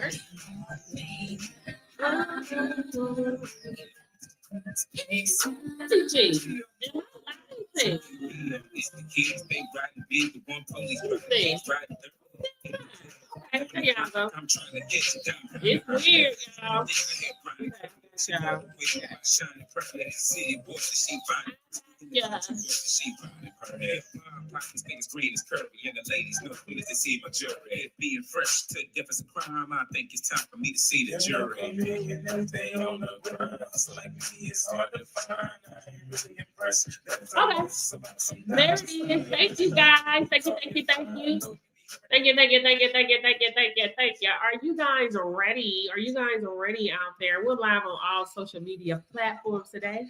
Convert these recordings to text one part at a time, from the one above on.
I'm trying to get you down. It's weird, y'all. Yeah. Things green is curvy, and the ladies know when to see my jury. Being fresh to difference of crime, I think it's time for me to see the jury. Okay. There it is. Thank you guys. Thank you, thank you, thank you. Thank you, thank you, thank you, thank you, thank you, thank you, thank you. Are you guys ready? Are you guys ready out there? We're live on all social media platforms today.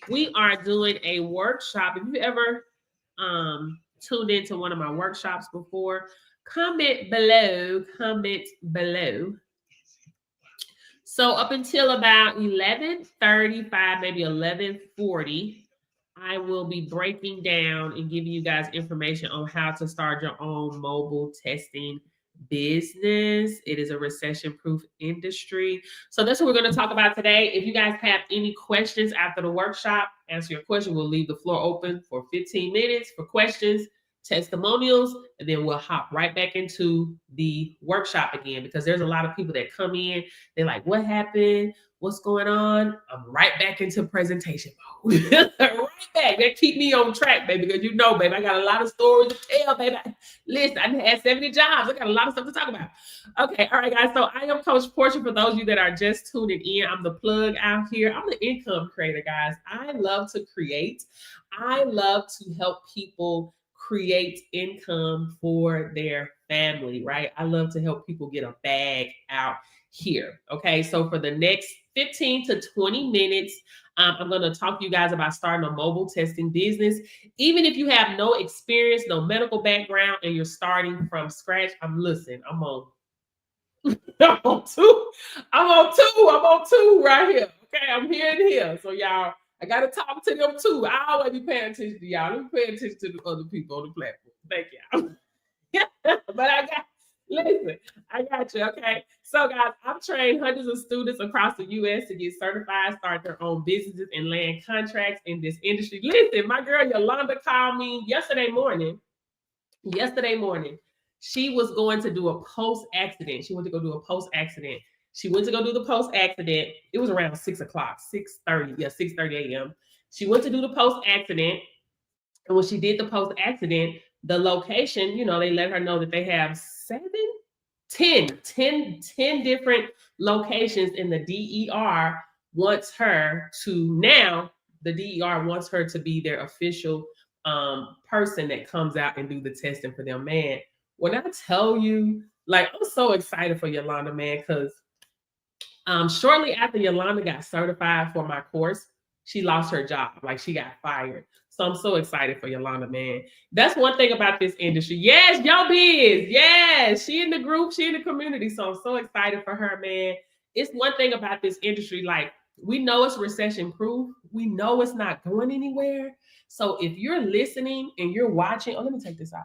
We are doing a workshop. If you ever tuned into one of my workshops before, comment below. So up until about 11:35, maybe 11:40, I will be breaking down and giving you guys information on how to start your own mobile testing business. It is a recession-proof industry. So that's what we're going to talk about today. If you guys have any questions after the workshop, answer your question. We'll leave the floor open for 15 minutes for questions, testimonials, and then we'll hop right back into the workshop again, because there's a lot of people that come in, they're like, what happened? What's going on? I'm right back into presentation mode. Right back. That keep me on track, baby, because you know, baby, I got a lot of stories to tell, baby. Listen, I had 70 jobs. I got a lot of stuff to talk about. Okay, all right, guys. So I am Coach Portia. For those of you that are just tuning in, I'm the plug out here. I'm the income creator, guys. I love to create. I love to help people create income for their family, right? I love to help people get a bag out here. Okay, so for the next 15 to 20 minutes, I'm going to talk to you guys about starting a mobile testing business. Even if you have no experience, no medical background, and you're starting from scratch, I'm on I'm on two right here. Okay, I'm here and here. So y'all, I gotta talk to them too. I always be paying attention to y'all. Let me pay attention to the other people on the platform. Thank y'all. But I got you. Okay. So guys, I've trained hundreds of students across the US to get certified, start their own businesses, and land contracts in this industry. Listen, my girl Yolanda called me yesterday morning. She was going to do a post-accident. She went to go do a post-accident. She went to go do the post-accident. It was around 6 o'clock, 6:30. Yeah, 6:30 a.m. She went to do the post-accident. And when she did the post-accident, the location, they let her know that they have 10 different locations, in the DER wants her to be their official person that comes out and do the testing for them. Man, when I tell you, like, I'm so excited for Yolanda, man, because shortly after Yolanda got certified for my course, she lost her job. Like, she got fired. So I'm so excited for Yolanda, man. That's one thing about this industry. Yes, Yo Biz. Yes, she in the group, she in the community. So I'm so excited for her, man. It's one thing about this industry. Like, we know it's recession proof. We know it's not going anywhere. So if you're listening and you're watching, let me take this out.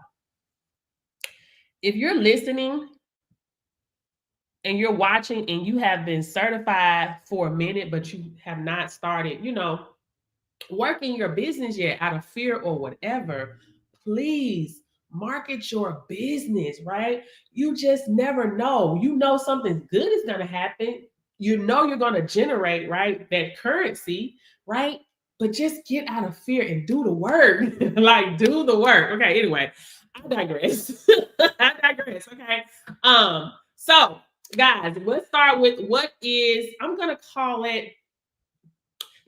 If you're listening and you're watching and you have been certified for a minute, but you have not started, working your business yet out of fear or whatever, please market your business, right? You just never know. Something good is going to happen. You're going to generate, right, that currency, right? But just get out of fear and do the work. Like, do the work. Okay, anyway, I digress. Okay. So guys, let's start with I'm going to call it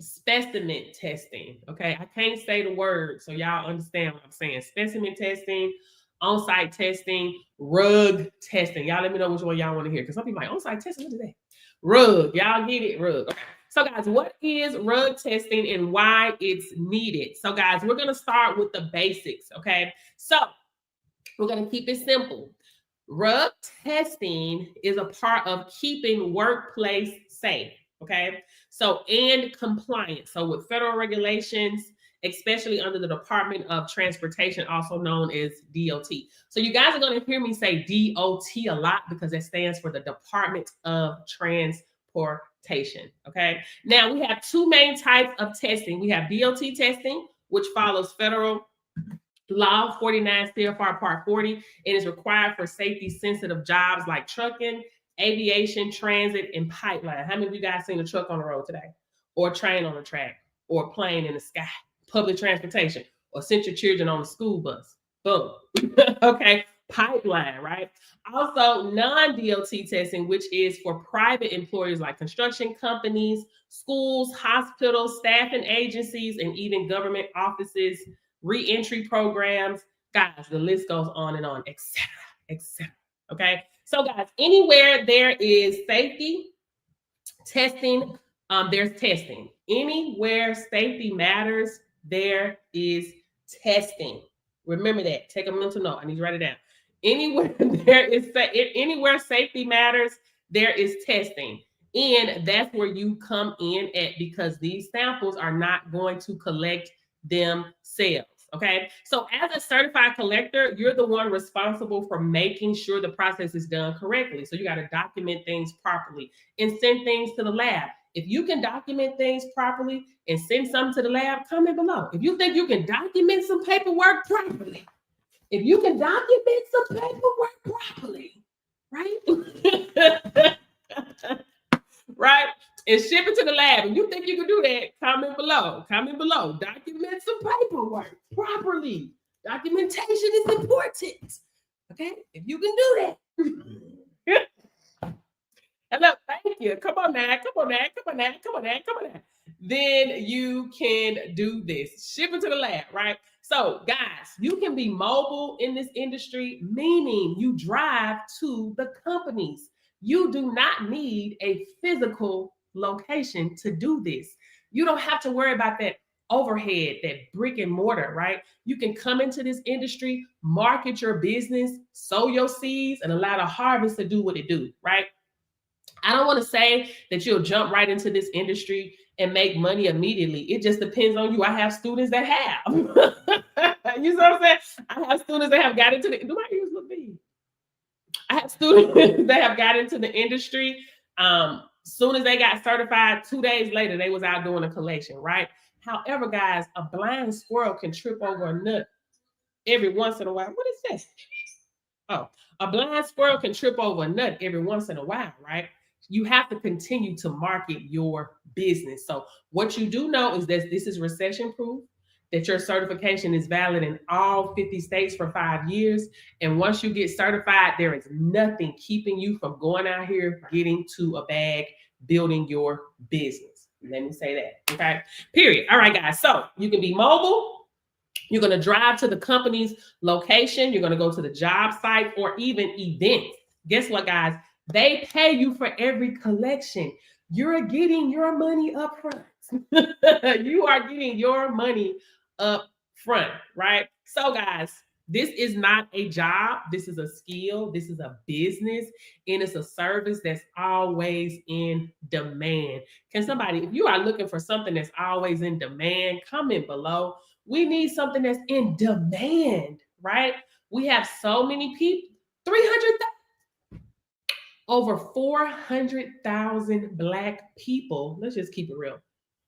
specimen testing. Okay, I can't say the word, so y'all understand what I'm saying. Specimen testing, on-site testing, rug testing. Y'all let me know which one y'all want to hear, because some people are like, on-site testing, what is that? Rug. Y'all get it? Rug. Okay. So guys, what is rug testing and why it's needed? So guys, we're going to start with the basics. Okay, so we're going to keep it simple. Rug testing is a part of keeping workplace safe. Okay, so, and compliance. So with federal regulations especially under the Department of Transportation, also known as DOT. So you guys are going to hear me say DOT a lot because it stands for the Department of Transportation. Okay. Now we have two main types of testing. We have DOT testing, which follows federal law 49 CFR Part 40. It is required for safety sensitive jobs like trucking, aviation, transit, and pipeline. How many of you guys seen a truck on the road today? Or a train on the track? Or a plane in the sky? Public transportation? Or sent your children on a school bus? Boom. Okay. Pipeline, right? Also, non-DOT testing, which is for private employers like construction companies, schools, hospitals, staffing agencies, and even government offices, re-entry programs. Guys, the list goes on and on, etc., etc. Okay. So, guys, anywhere there is safety testing, there's testing. Anywhere safety matters, there is testing. Remember that. Take a mental note. I need you to write it down. Anywhere safety matters, there is testing. And that's where you come in at, because these samples are not going to collect themselves. Okay. So as a certified collector, you're the one responsible for making sure the process is done correctly. So you got to document things properly and send things to the lab. If you can document things properly and send something to the lab, comment below. If you think you can document some paperwork properly, right? Right? And ship it to the lab. If you think you can do that, comment below. Comment below. Document some paperwork properly. Documentation is important. Okay? If you can do that. Hello, thank you. Come on now. Then you can do this. Ship it to the lab, right? So, guys, you can be mobile in this industry, meaning you drive to the companies. You do not need a physical location to do this. You don't have to worry about that overhead, that brick and mortar, right? You can come into this industry, market your business, sow your seeds, and allow the harvest to do what it do, right? I don't want to say that you'll jump right into this industry and make money immediately. It just depends on you. I have students that have. You know what I'm saying? I have students that have got into the. Do my ears look big? I have students that have got into the industry. Soon as they got certified, 2 days later, they was out doing a collection, right? However, guys, a blind squirrel can trip over a nut every once in a while. What is this? Oh, a blind squirrel can trip over a nut every once in a while, right? You have to continue to market your business. So what you do know is that this is recession proof, that your certification is valid in all 50 states for 5 years. And once you get certified, there is nothing keeping you from going out here, getting to a bag, building your business. Let me say that. Okay. Period. All right, guys. So you can be mobile. You're going to drive to the company's location. You're going to go to the job site or even events. Guess what, guys? They pay you for every collection. You're getting your money up front. You are getting your money up front, right? So, guys, this is not a job. This is a skill. This is a business. And it's a service that's always in demand. Can somebody, if you are looking for something that's always in demand, comment below. We need something that's in demand, right? We have so many people, 300,000. Over 400,000 Black people, let's just keep it real,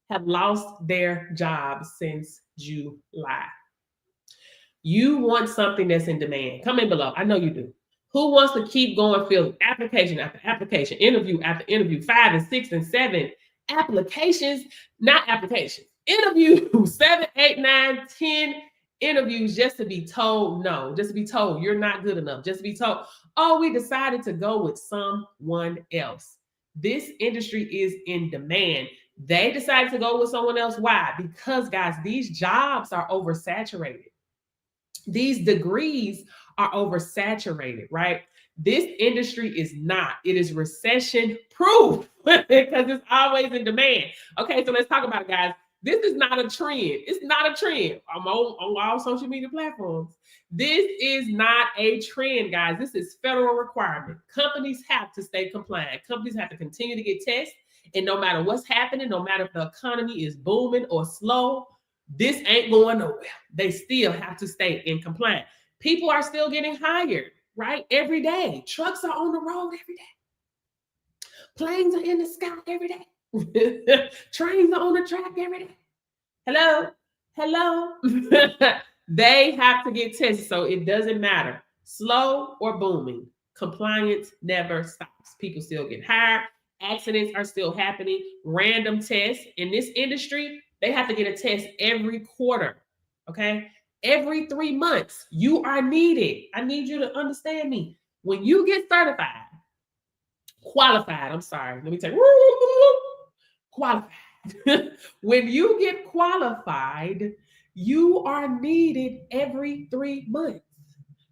have lost their jobs since July. You want something that's in demand. Comment below. I know you do. Who wants to keep going, fill application after application, interview after interview, 5 and 6 and 7 applications, not applications, interview 7, 8, 9, 10 interviews just to be told no, just to be told you're not good enough, just to be told, oh, we decided to go with someone else. This industry is in demand. They decided to go with someone else. Why? Because, guys, these jobs are oversaturated. These degrees are oversaturated, right? This industry is not. It is recession proof because it's always in demand. Okay, so let's talk about it, guys. This is not a trend. It's not a trend. I'm on all social media platforms. This is not a trend, guys. This is federal requirement. Companies have to stay compliant. Companies have to continue to get tests. And no matter what's happening, no matter if the economy is booming or slow, This ain't going nowhere. They still have to stay in compliance. People are still getting hired, right? Every day. Trucks are on the road every day. Planes are in the sky every day. Trains are on the track every day. Hello. They have to get tested. So it doesn't matter. Slow or booming. Compliance never stops. People still get hired. Accidents are still happening. Random tests. In this industry, they have to get a test every quarter. Okay. Every 3 months, you are needed. I need you to understand me. When you get certified, qualified, I'm sorry, let me take qualified. When you get qualified, you are needed every 3 months.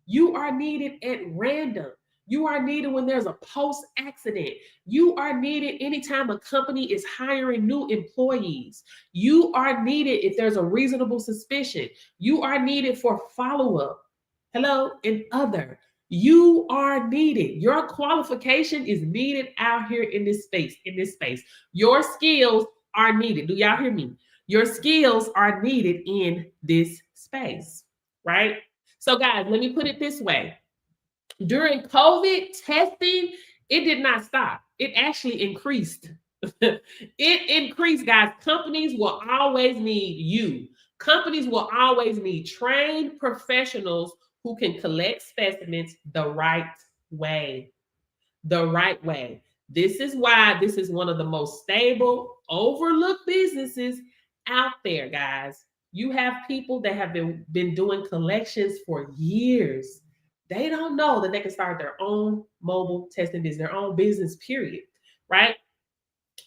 You are needed at random. You are needed when there's a post-accident. You are needed anytime a company is hiring new employees. You are needed if there's a reasonable suspicion. You are needed for follow-up. Hello, and other. You are needed. Your qualification is needed out here in this space. Your skills are needed. Do y'all hear me? Your skills are needed in this space, right? So, guys, let me put it this way. During COVID, testing, it did not stop. It actually increased. It increased, guys. Companies will always need you. Companies will always need trained professionals who can collect specimens the right way. The right way. This is why this is one of the most stable, overlooked businesses out there, guys. You have people that have been doing collections for years. They don't know that they can start their own mobile testing business, their own business, period. Right?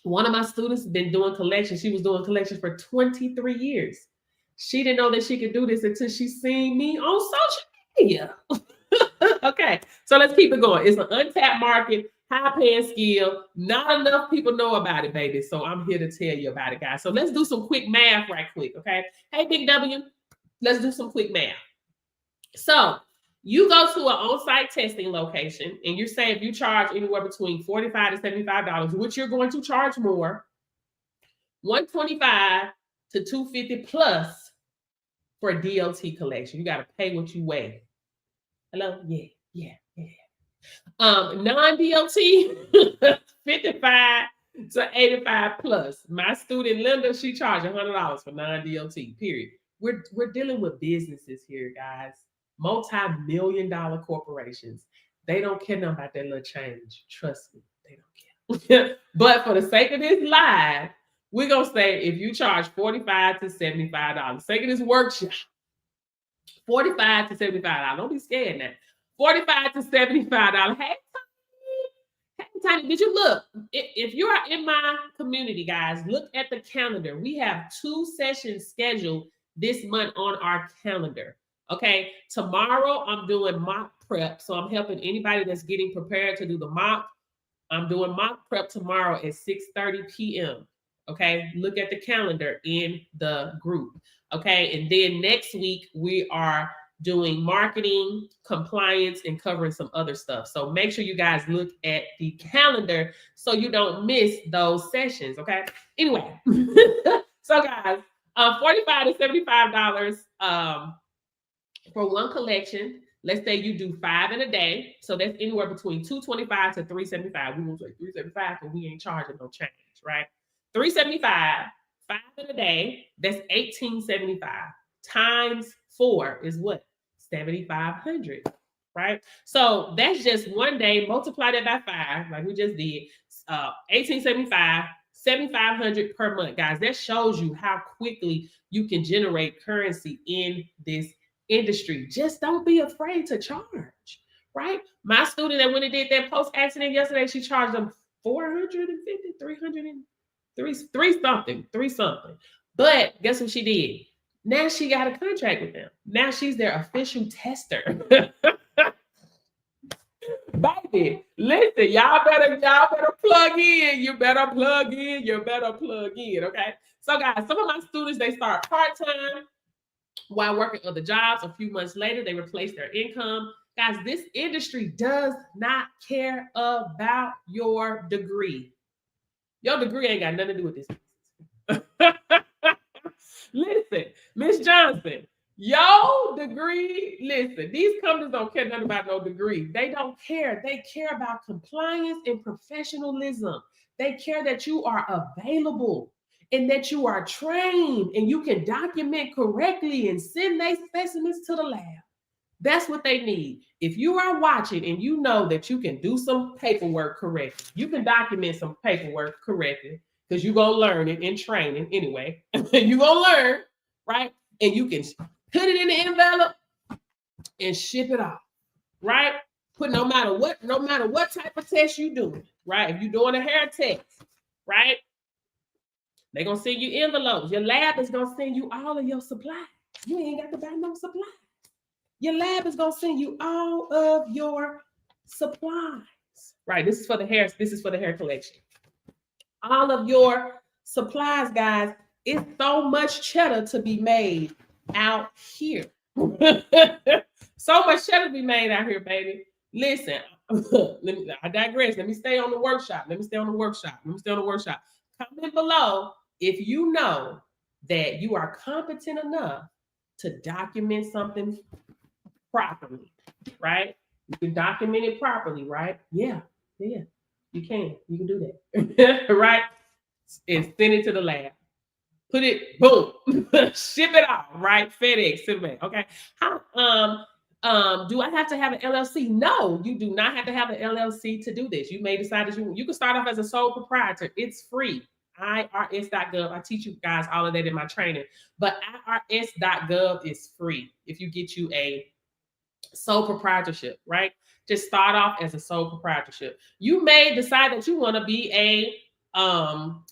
One of my students has been doing collections. She was doing collections for 23 years. She didn't know that she could do this until she seen me on social media. Okay, so let's keep it going. It's an untapped market, high-paying skill. Not enough people know about it, baby. So I'm here to tell you about it, guys. So let's do some quick math right quick, okay? Hey, Big W, let's do some quick math. So you go to an on-site testing location, and you're saying if you charge anywhere between $45 to $75, which you're going to charge more, $125 to $250 plus for a DOT collection. You got to pay what you weigh. Hello? Yeah. Non-DOT, 55 to 85 plus. My student Linda, she charged $100 for non-DOT, period. We're dealing with businesses here, guys. Multi-million-dollar corporations. They don't care nothing about that little change. Trust me, they don't care. But for the sake of this live, we're going to say if you charge $45 to $75, sake of this workshop, $45 to $75. Don't be scared now. $45 to $75. Hey, Tiny, did you look? If you are in my community, guys, look at the calendar. We have 2 sessions scheduled this month on our calendar. Okay, tomorrow I'm doing mock prep. So I'm helping anybody that's getting prepared to do the mock. I'm doing mock prep tomorrow at 6:30 p.m. Okay, look at the calendar in the group. Okay, and then next week we are doing marketing, compliance, and covering some other stuff. So make sure you guys look at the calendar so you don't miss those sessions. Okay, anyway, so guys, $45 to $75 for one collection. Let's say you do 5 in a day. So that's anywhere between $225 to $375. We won't say $375 because we ain't charging no change, right? $375, 5 in a day, that's $1,875. Times 4 is what? $7,500, right? So that's just one day. Multiply that by 5, like we just did. $1,875, $7,500 per month, guys. That shows you how quickly you can generate currency in this industry. Just don't be afraid to charge, right? My student that went and did that post-accident yesterday, she charged them $450, $300, something. But guess what she did? Now she got a contract with them. Now she's their official tester. Baby, listen, y'all better plug in. You better plug in. Okay. So guys, some of my students, they start part-time while working other jobs. A few months later, they replace their income. Guys, this industry does not care about your degree. Your degree ain't got nothing to do with this. Listen, Miss Johnson, your degree, listen, these companies don't care nothing about no degree. They don't care. They care about compliance and professionalism. They care that you are available and that you are trained and you can document correctly and send their specimens to the lab. That's what they need. If you are watching and you know that you can do some paperwork correctly, you can document some paperwork correctly because you're going to learn it in training anyway. You're going to learn, right? And you can put it in the envelope and ship it off, right? Put no matter what type of test you're doing, right? If you're doing a hair test, right? They're going to send you envelopes. Your lab is going to send you all of your supplies. You ain't got to buy no supplies. Your lab is going to send you all of your supplies. Right, this is for the hair. This is for the hair collection. All of your supplies, guys. It's so much cheddar to be made out here. So much cheddar to be made out here, baby. Listen, I digress. Let me stay on the workshop. Comment below if you know that you are competent enough to document something properly, right? You can document it properly, right? Yeah, you can do that, right? And send it to the lab. Put it, boom, ship it off, right? FedEx, send it back. Okay. Do I have to have an LLC? No, you do not have to have an LLC to do this. You may decide that you can start off as a sole proprietor. It's free. IRS.gov. I teach you guys all of that in my training, but IRS.gov is free if you get you a sole proprietorship, right? Just start off as a sole proprietorship. You may decide that you want to be a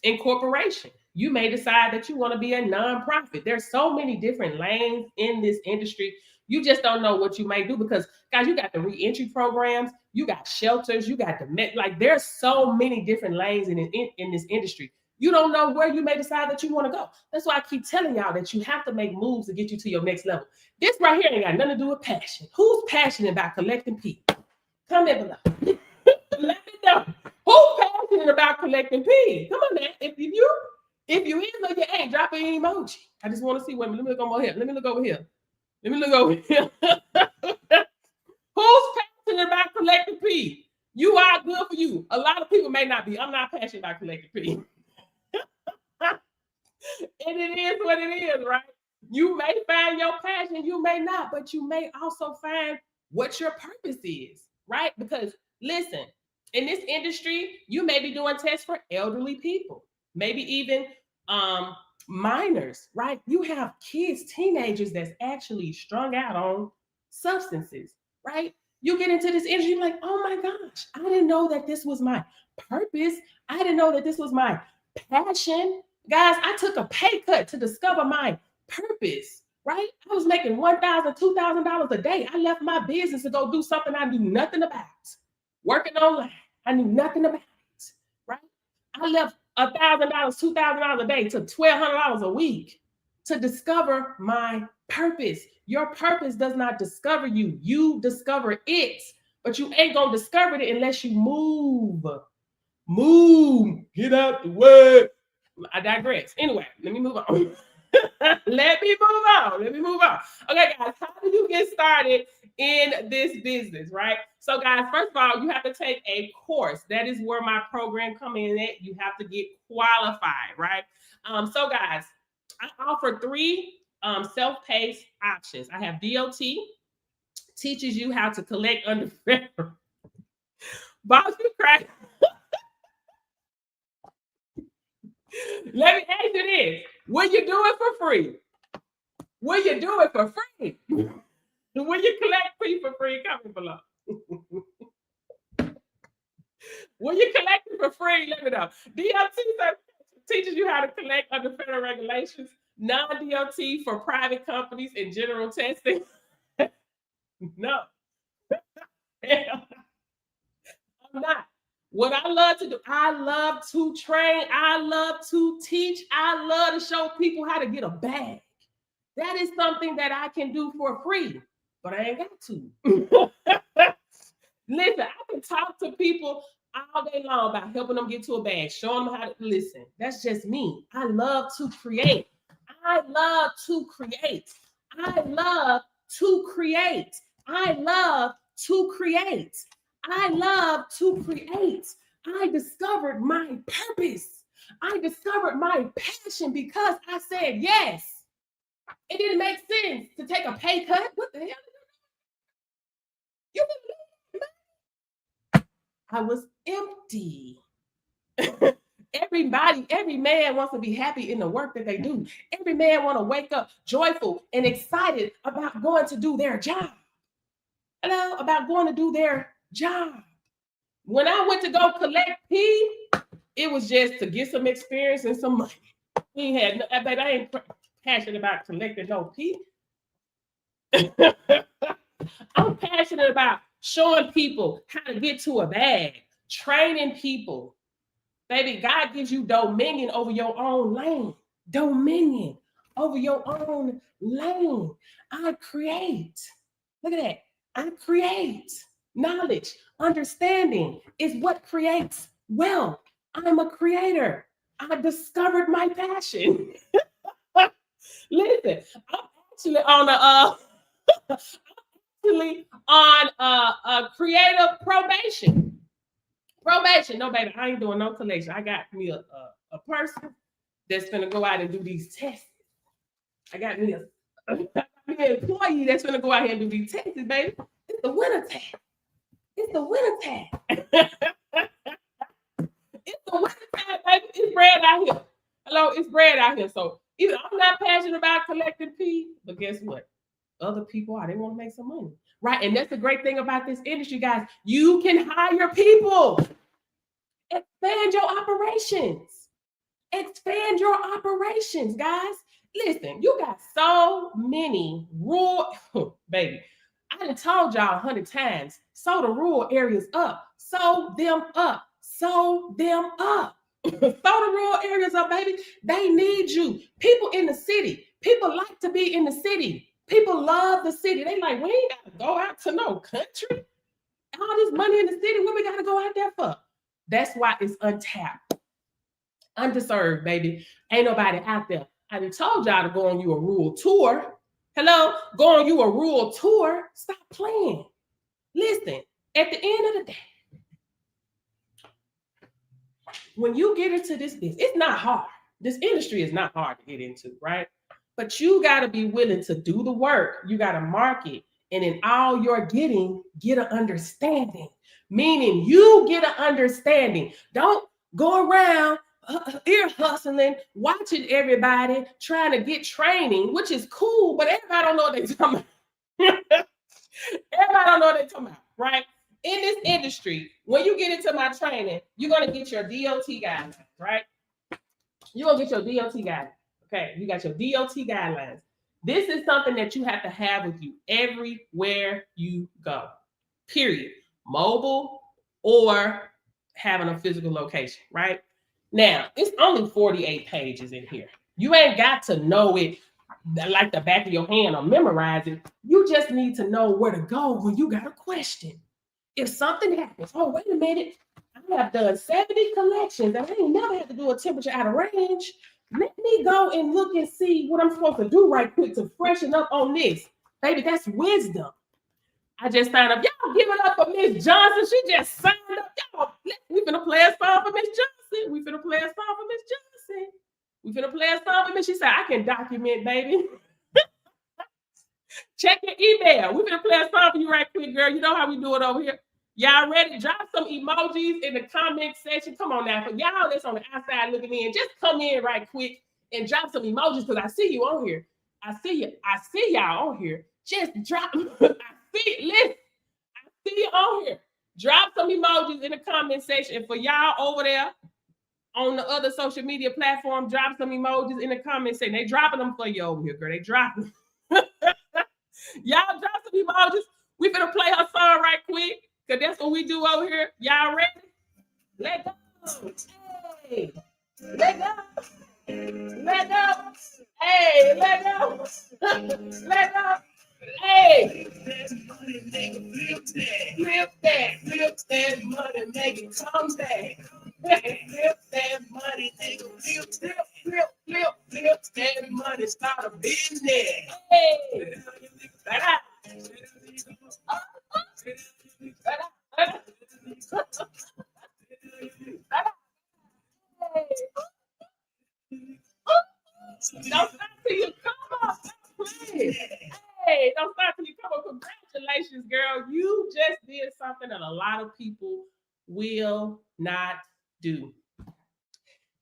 incorporation. You may decide that you want to be a nonprofit. There's so many different lanes in this industry. You just don't know what you may do because, guys, you got the reentry programs, you got shelters, you got there's so many different lanes in this industry. You don't know where you may decide that you want to go. That's why I keep telling y'all that you have to make moves to get you to your next level. This right here ain't got nothing to do with passion. Who's passionate about collecting pee? Comment below. Let me know. Who's passionate about collecting pee? Come on, man. If you is or you ain't, drop an emoji. I just want to see women. Let me look over here. Who's passionate about collecting pee? You are good for you. A lot of people may not be. I'm not passionate about collecting pee. And it is what it is, right? You may find your passion, you may not, but you may also find what your purpose is, right? Because listen, in this industry, you may be doing tests for elderly people, maybe even minors, right? You have kids, teenagers that's actually strung out on substances, right? You get into this industry, you're like, oh my gosh, I didn't know that this was my purpose. I didn't know that this was my passion. Guys, I took a pay cut to discover my purpose, right? I was making $1,000, $2,000 a day. I left my business to go do something I knew nothing about. Working online, I knew nothing about it, right? I left $1,000, $2,000 a day to $1,200 a week to discover my purpose. Your purpose does not discover you. You discover it, but you ain't gonna discover it unless you move. Get out the way. I digress. Anyway, let me move on. Let me move on. Okay, guys, how do you get started in this business, right? So, guys, first of all, you have to take a course. That is where my program comes in at. You have to get qualified, right? So, guys, I offer 3 self-paced options. I have DOT, teaches you how to collect under federal. Boss, you crack. Let me ask you this. Will you do it for free? Will you do it for free? Will you collect fee for free? Comment below. Will you collect it for free? Let me know. DOT teaches you how to collect under federal regulations. Non-DOT for private companies and general testing. No. I'm not. What I love to do, I love to train, I love to teach, I love to show people how to get a bag. That is something that I can do for free, but I ain't got to. Listen, I can talk to people all day long about helping them get to a bag, showing them how to listen. That's just me. I love to create. I love to create. I love to create. I love to create. I love to create. I discovered my purpose. I discovered my passion because I said yes. It didn't make sense to take a pay cut. What the hell? You I was empty. Every man wants to be happy in the work that they do. Every man want to wake up joyful and excited about going to do their job. Hello, about going to do their job. When I went to go collect P, it was just to get some experience and some money. He had, but I ain't passionate about collecting no P. I'm passionate about showing people how to get to a bag, training people. Baby, God gives you dominion over your own lane. Dominion over your own lane. I create. Look at that. I create. Knowledge, understanding is what creates wealth. I'm a creator. I discovered my passion. Listen, I'm actually on a creative probation. No, baby, I ain't doing no collection. I got me a person that's gonna go out and do these tests. I got me an employee that's gonna go out here and do these tests, baby. It's the winter test. It's the winter test. It's the winter test, baby. It's bread out here. Hello, it's bread out here. So even I'm not passionate about collecting P, but guess what? Other people are. They want to make some money, right? And that's the great thing about this industry, guys. You can hire people. Expand your operations. Expand your operations, guys. Listen, you got so many rural, baby. I done told y'all 100 times, sew the rural areas up. Sew them up. Sew them up. Sew the rural areas up, baby. They need you. People in the city. People like to be in the city. People love the city. They like, we ain't got to go out to no country. All this money in the city, what we got to go out there for? That's why it's untapped. Underserved, baby. Ain't nobody out there. I done told y'all to go on you a rural tour. Hello? Go on you a rural tour. Stop playing. Listen, at the end of the day, when you get into this business, it's not hard. This industry is not hard to get into, right? But you got to be willing to do the work. You got to market. And in all you're getting, get an understanding. Meaning you get an understanding. Don't go around ear hustling, watching everybody, trying to get training, which is cool, but everybody don't know what they're talking about. Everybody don't know what they're talking about, right? In this industry, when you get into my training, you're going to get your DOT guidelines, right? You're going to get your DOT guidelines. Okay, you got your DOT guidelines. This is something that you have to have with you everywhere you go, period. Mobile or having a physical location, right? Now, it's only 48 pages in here. You ain't got to know it like the back of your hand or memorize it. You just need to know where to go when you got a question. If something happens, oh, wait a minute, I have done 70 collections and I ain't never had to do a temperature out of range. Let me go and look and see what I'm supposed to do right quick to freshen up on this. Baby, that's wisdom. I just signed up. Y'all give it up for Miss Johnson. She just signed up. Y'all, we finna play a song for Miss Johnson. We finna play a song for Miss Johnson. We finna play a song for Miss. She said, I can document, baby. Check your email. We finna play a song for you right quick, girl. You know how we do it over here. Y'all ready? Drop some emojis in the comment section. Come on now. For y'all that's on the outside looking in, just come in right quick and drop some emojis because I see you on here. I see you. I see y'all on here. Just drop. Listen. I see you on here. Drop some emojis in the comment section. And for y'all over there on the other social media platform, drop some emojis in the comment section. They dropping them for you over here, girl. They dropping. Y'all drop some emojis. We finna play her song right quick. Because that's what we do over here. Y'all ready? Let go. Hey. Let go. Let go. Hey, let go. Let go. Hey. Flip that money, make it come back. Flip that money, nigga. Flip that me money, start a business. Hey. Don't stop till you come up. Hey, don't stop till you come up. Congratulations, girl. You just did something that a lot of people will not do.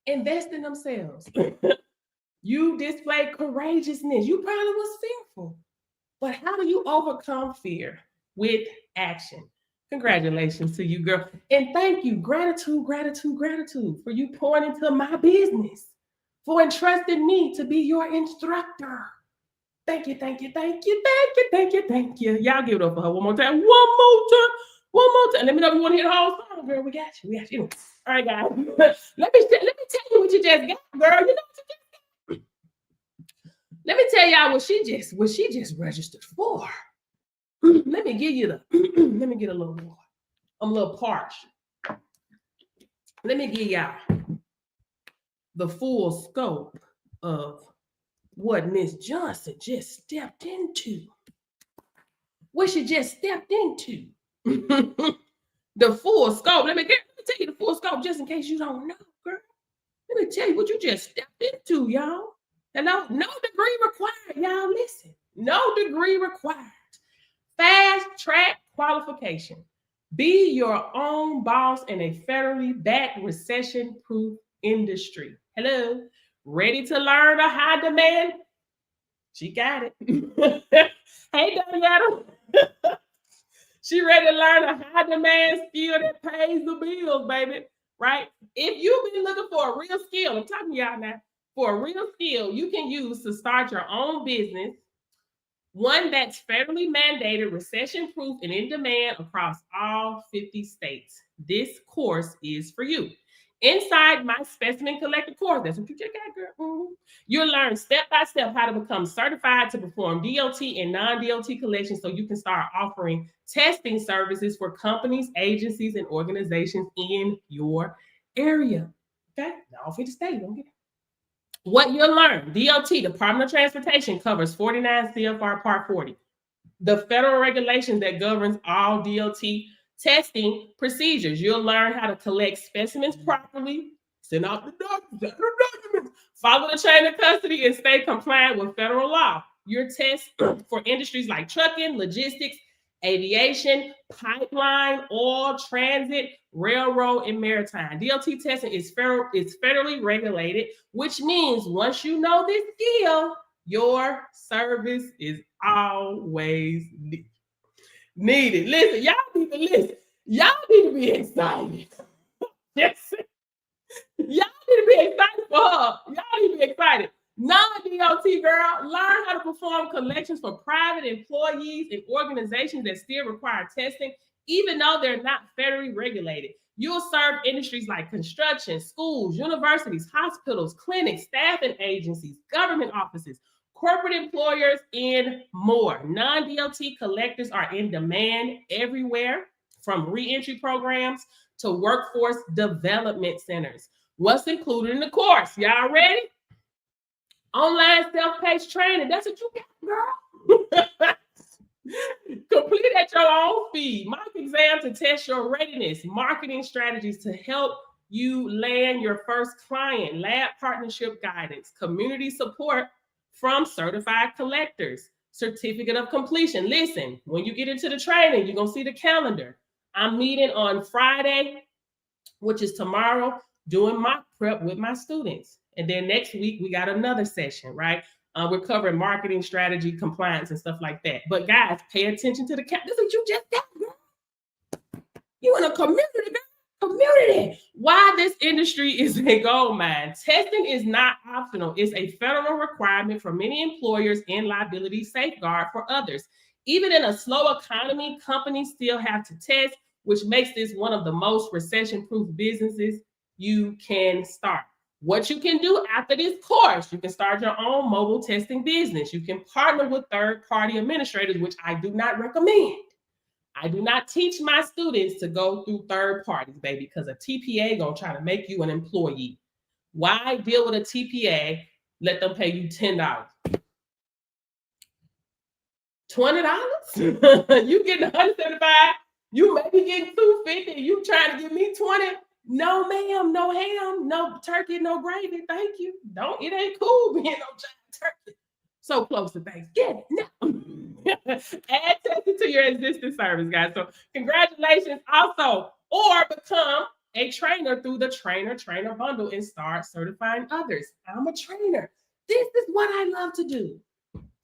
Invest in themselves. You displayed courageousness. You probably was fearful. But how do you overcome fear? With action. Congratulations to you, girl. And thank you. Gratitude, gratitude, gratitude for you pouring into my business, for entrusting me to be your instructor. Thank you, thank you, thank you, thank you, thank you, thank you. Y'all give it up for her one more time. One more time. One more time. Let me know if you want to hear the whole song, girl. We got you. We got you. All right, guys. let me tell you what you just got, girl. You know what you just got? Let me tell y'all what she just registered for. Let me give you the let me get a little more. I'm a little parched. Let me give y'all the full scope of what Miss Johnson just stepped into. What she just stepped into. The full scope. Let me tell you the full scope just in case you don't know, girl. Let me tell you what you just stepped into, y'all. Hello? No degree required, y'all. Listen. No degree required. Fast track qualification. Be your own boss in a federally backed recession-proof industry. Hello? Ready to learn a high demand? She got it. Hey, Daniela. She ready to learn a high demand skill that pays the bills, baby. Right? If you've been looking for a real skill, I'm talking to y'all now, for a real skill you can use to start your own business, one that's federally mandated, recession-proof, and in demand across all 50 states. This course is for you. Inside my Specimen Collector course, that's what you just got, girl. You'll learn step-by-step how to become certified to perform DOT and non-DOT collections so you can start offering testing services for companies, agencies, and organizations in your area. Okay? All 50 states, don't get it. What you'll learn, DOT, Department of Transportation, covers 49 CFR Part 40. The federal regulation that governs all DOT testing procedures. You'll learn how to collect specimens properly, send out the documents, follow the chain of custody, and stay compliant with federal law. Your test for industries like trucking, logistics, aviation, pipeline, oil, transit, railroad, and maritime. DOT testing is federally regulated, which means once you know this skill, your service is always needed. Listen, y'all need to listen. Y'all need to be excited. Yes. Y'all need to be excited for her. Y'all need to be excited. Non-DOT girl, learn how to perform collections for private employees and organizations that still require testing, even though they're not federally regulated. You'll serve industries like construction, schools, universities, hospitals, clinics, staffing agencies, government offices, corporate employers, and more. Non-DOT collectors are in demand everywhere, from re-entry programs to workforce development centers. What's included in the course? Y'all ready? Online self-paced training. That's what you got, girl. Complete at your own speed. Mock exam to test your readiness. Marketing strategies to help you land your first client. Lab partnership guidance. Community support from certified collectors. Certificate of completion. Listen, when you get into the training, you're going to see the calendar. I'm meeting on Friday, which is tomorrow, doing mock prep with my students. And then next week, we got another session, right? We're covering marketing strategy, compliance, and stuff like that. But guys, pay attention to the cap. This is what you just got, girl. You in a community, girl. Community. Why this industry is a gold mine. Testing is not optional. It's a federal requirement for many employers and liability safeguard for others. Even in a slow economy, companies still have to test, which makes this one of the most recession-proof businesses you can start. What you can do after this course, you can start your own mobile testing business. You can partner with third-party administrators, which I do not recommend. I do not teach my students to go through third parties, baby, because a TPA gonna try to make you an employee. Why deal with a TPA let them pay you $10. $20? You getting 175? You maybe getting 250. You trying to give me 20? No, ma'am, no ham, no turkey, no gravy. Thank you. Don't, it ain't cool being no giant turkey. So close to Thanksgiving. No. Add testing to your existing service, guys. So congratulations. Also, or become a trainer through the trainer bundle and start certifying others. I'm a trainer. This is what I love to do.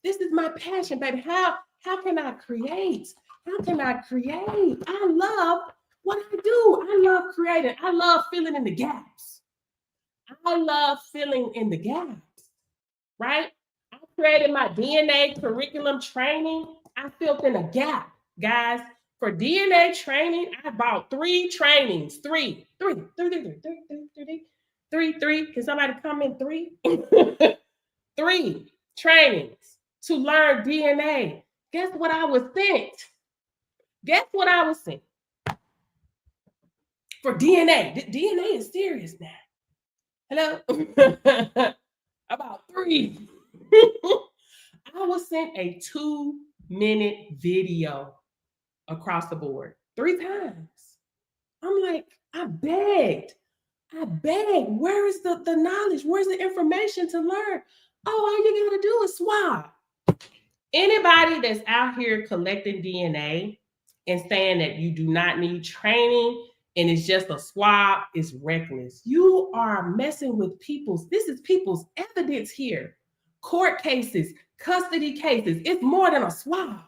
This is my passion, baby. How can I create? How can I create? I love what I do. I love creating. I love filling in the gaps. I love filling in the gaps, right? I created my DNA curriculum training. I filled in a gap, guys. For DNA training, I bought 3 trainings. Three. Can somebody comment 3? 3 trainings to learn DNA. Guess what I was sent? Guess what I was sent? For DNA. DNA is serious now. Hello? About 3. I was sent a 2-minute video across the board 3 times. I'm like, I begged. Where is the knowledge? Where's the information to learn? Oh, all you gotta do is swab. Anybody that's out here collecting DNA and saying that you do not need training and it's just a swab is reckless. You are messing with this is people's evidence here. Court cases, custody cases, it's more than a swab.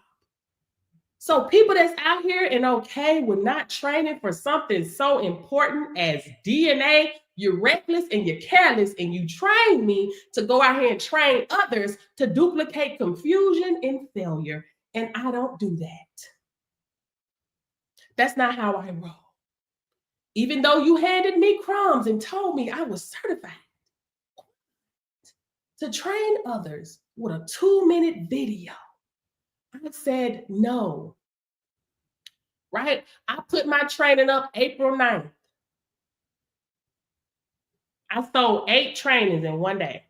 So people that's out here and okay with not training for something so important as DNA, you're reckless and you're careless, and you train me to go out here and train others to duplicate confusion and failure. And I don't do that. That's not how I roll. Even though you handed me crumbs and told me I was certified to train others with a 2-minute video, I said no. Right? I put my training up April 9th. I sold 8 trainings in one day.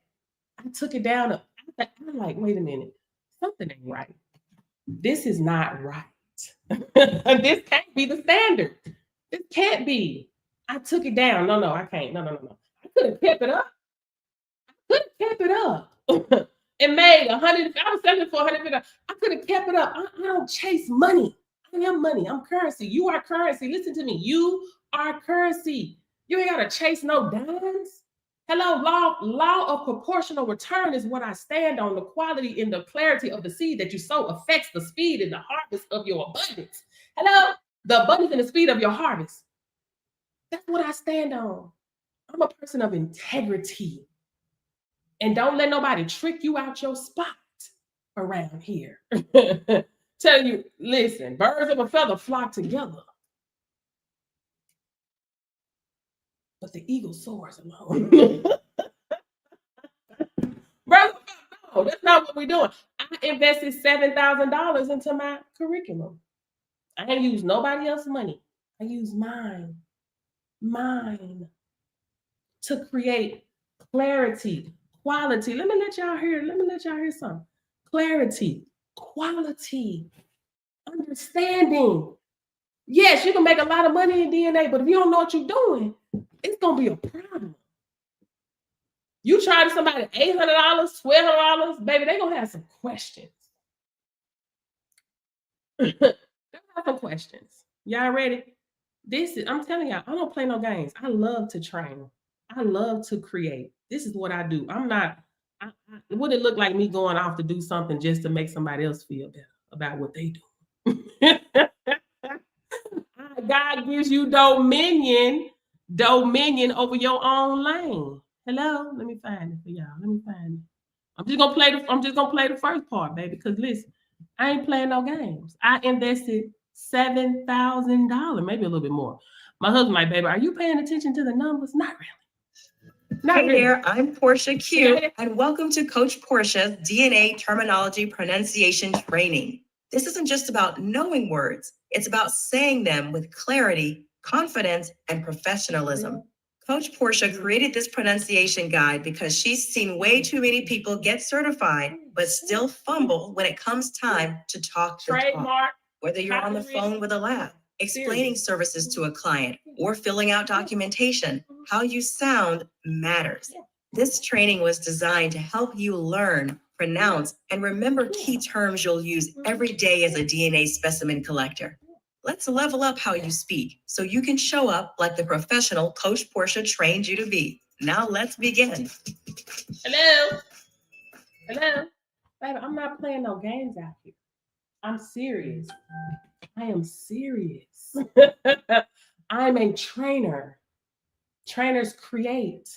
I took it down. I'm like, wait a minute. Something ain't right. This is not right. This can't be the standard. This can't be. I took it down. No, I can't. No. I could have kept it up. And made 100. I was selling for 150. I could have kept it up. I don't chase money. I am money. I'm currency. You are currency. Listen to me. You are currency. You ain't got to chase no dimes. Hello, law of proportional return is what I stand on. The quality and the clarity of the seed that you sow affects the speed and the harvest of your abundance. Hello, the abundance and the speed of your harvest. That's what I stand on. I'm a person of integrity. And don't let nobody trick you out your spot around here. Tell you, listen, birds of a feather flock together. But the eagle soars alone. Brother, no, that's not what we're doing. I invested $7,000 into my curriculum. I ain't used nobody else's money. I used mine to create clarity, quality. Let me let y'all hear something. Clarity, quality, understanding. Yes, you can make a lot of money in DNA, but if you don't know what you're doing, it's gonna be a problem. You charge somebody $800, $1,200, baby, they're gonna have some questions. They're gonna have some questions. Y'all ready? I'm telling y'all, I don't play no games. I love to train. I love to create. This is what I do. It wouldn't look like me going off to do something just to make somebody else feel better about what they do. God gives you dominion over your own lane. Hello, let me find it for y'all. I'm just gonna play the first part, baby. Because listen, I ain't playing no games. I invested $7,000, maybe a little bit more. My husband, like, baby, are you paying attention to the numbers? Not really. Hey there, I'm Portia Q, and welcome to Coach Portia's DNA Terminology Pronunciation Training. This isn't just about knowing words, it's about saying them with clarity, confidence, and professionalism. Coach Portia created this pronunciation guide because she's seen way too many people get certified, but still fumble when it comes time to talk the talk. Trademark. Whether you're on the phone with a lab, explaining services to a client, or filling out documentation, how you sound matters. This training was designed to help you learn, pronounce, and remember key terms you'll use every day as a DNA specimen collector. Let's level up how you speak so you can show up like the professional Coach Portia trained you to be. Now let's begin. Hello. Hello. Baby, I'm not playing no games out here. I'm serious. I am serious. I'm a trainer. Trainers create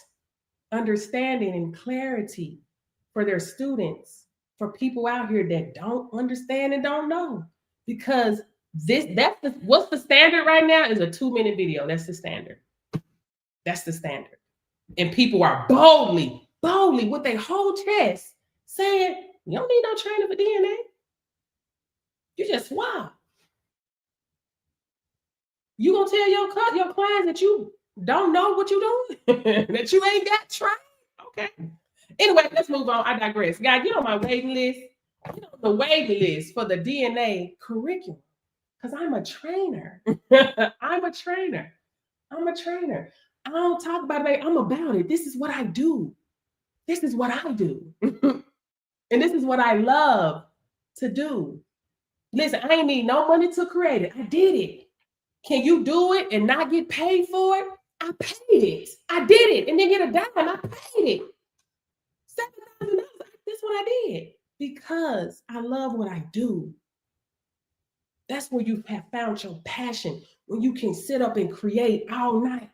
understanding and clarity for their students, for people out here that don't understand and don't know. Because what's the standard right now is a 2-minute video. That's the standard. That's the standard. And people are boldly with their whole chest saying, you don't need no training for DNA. You just swap. You gonna tell your clients that you don't know what you're doing? That you ain't got trained? Okay. Anyway, let's move on. I digress. Guys, get on my waiting list. Get on the waiting list for the DNA curriculum. Because I'm a trainer. I'm a trainer. I don't talk about it. I'm about it. This is what I do. This is what I do. And this is what I love to do. Listen, I ain't need no money to create it. I did it. Can you do it and not get paid for it? I paid it. I did it and then get a dime. I paid it. $7,000. That's what I did because I love what I do. That's where you have found your passion, when you can sit up and create all night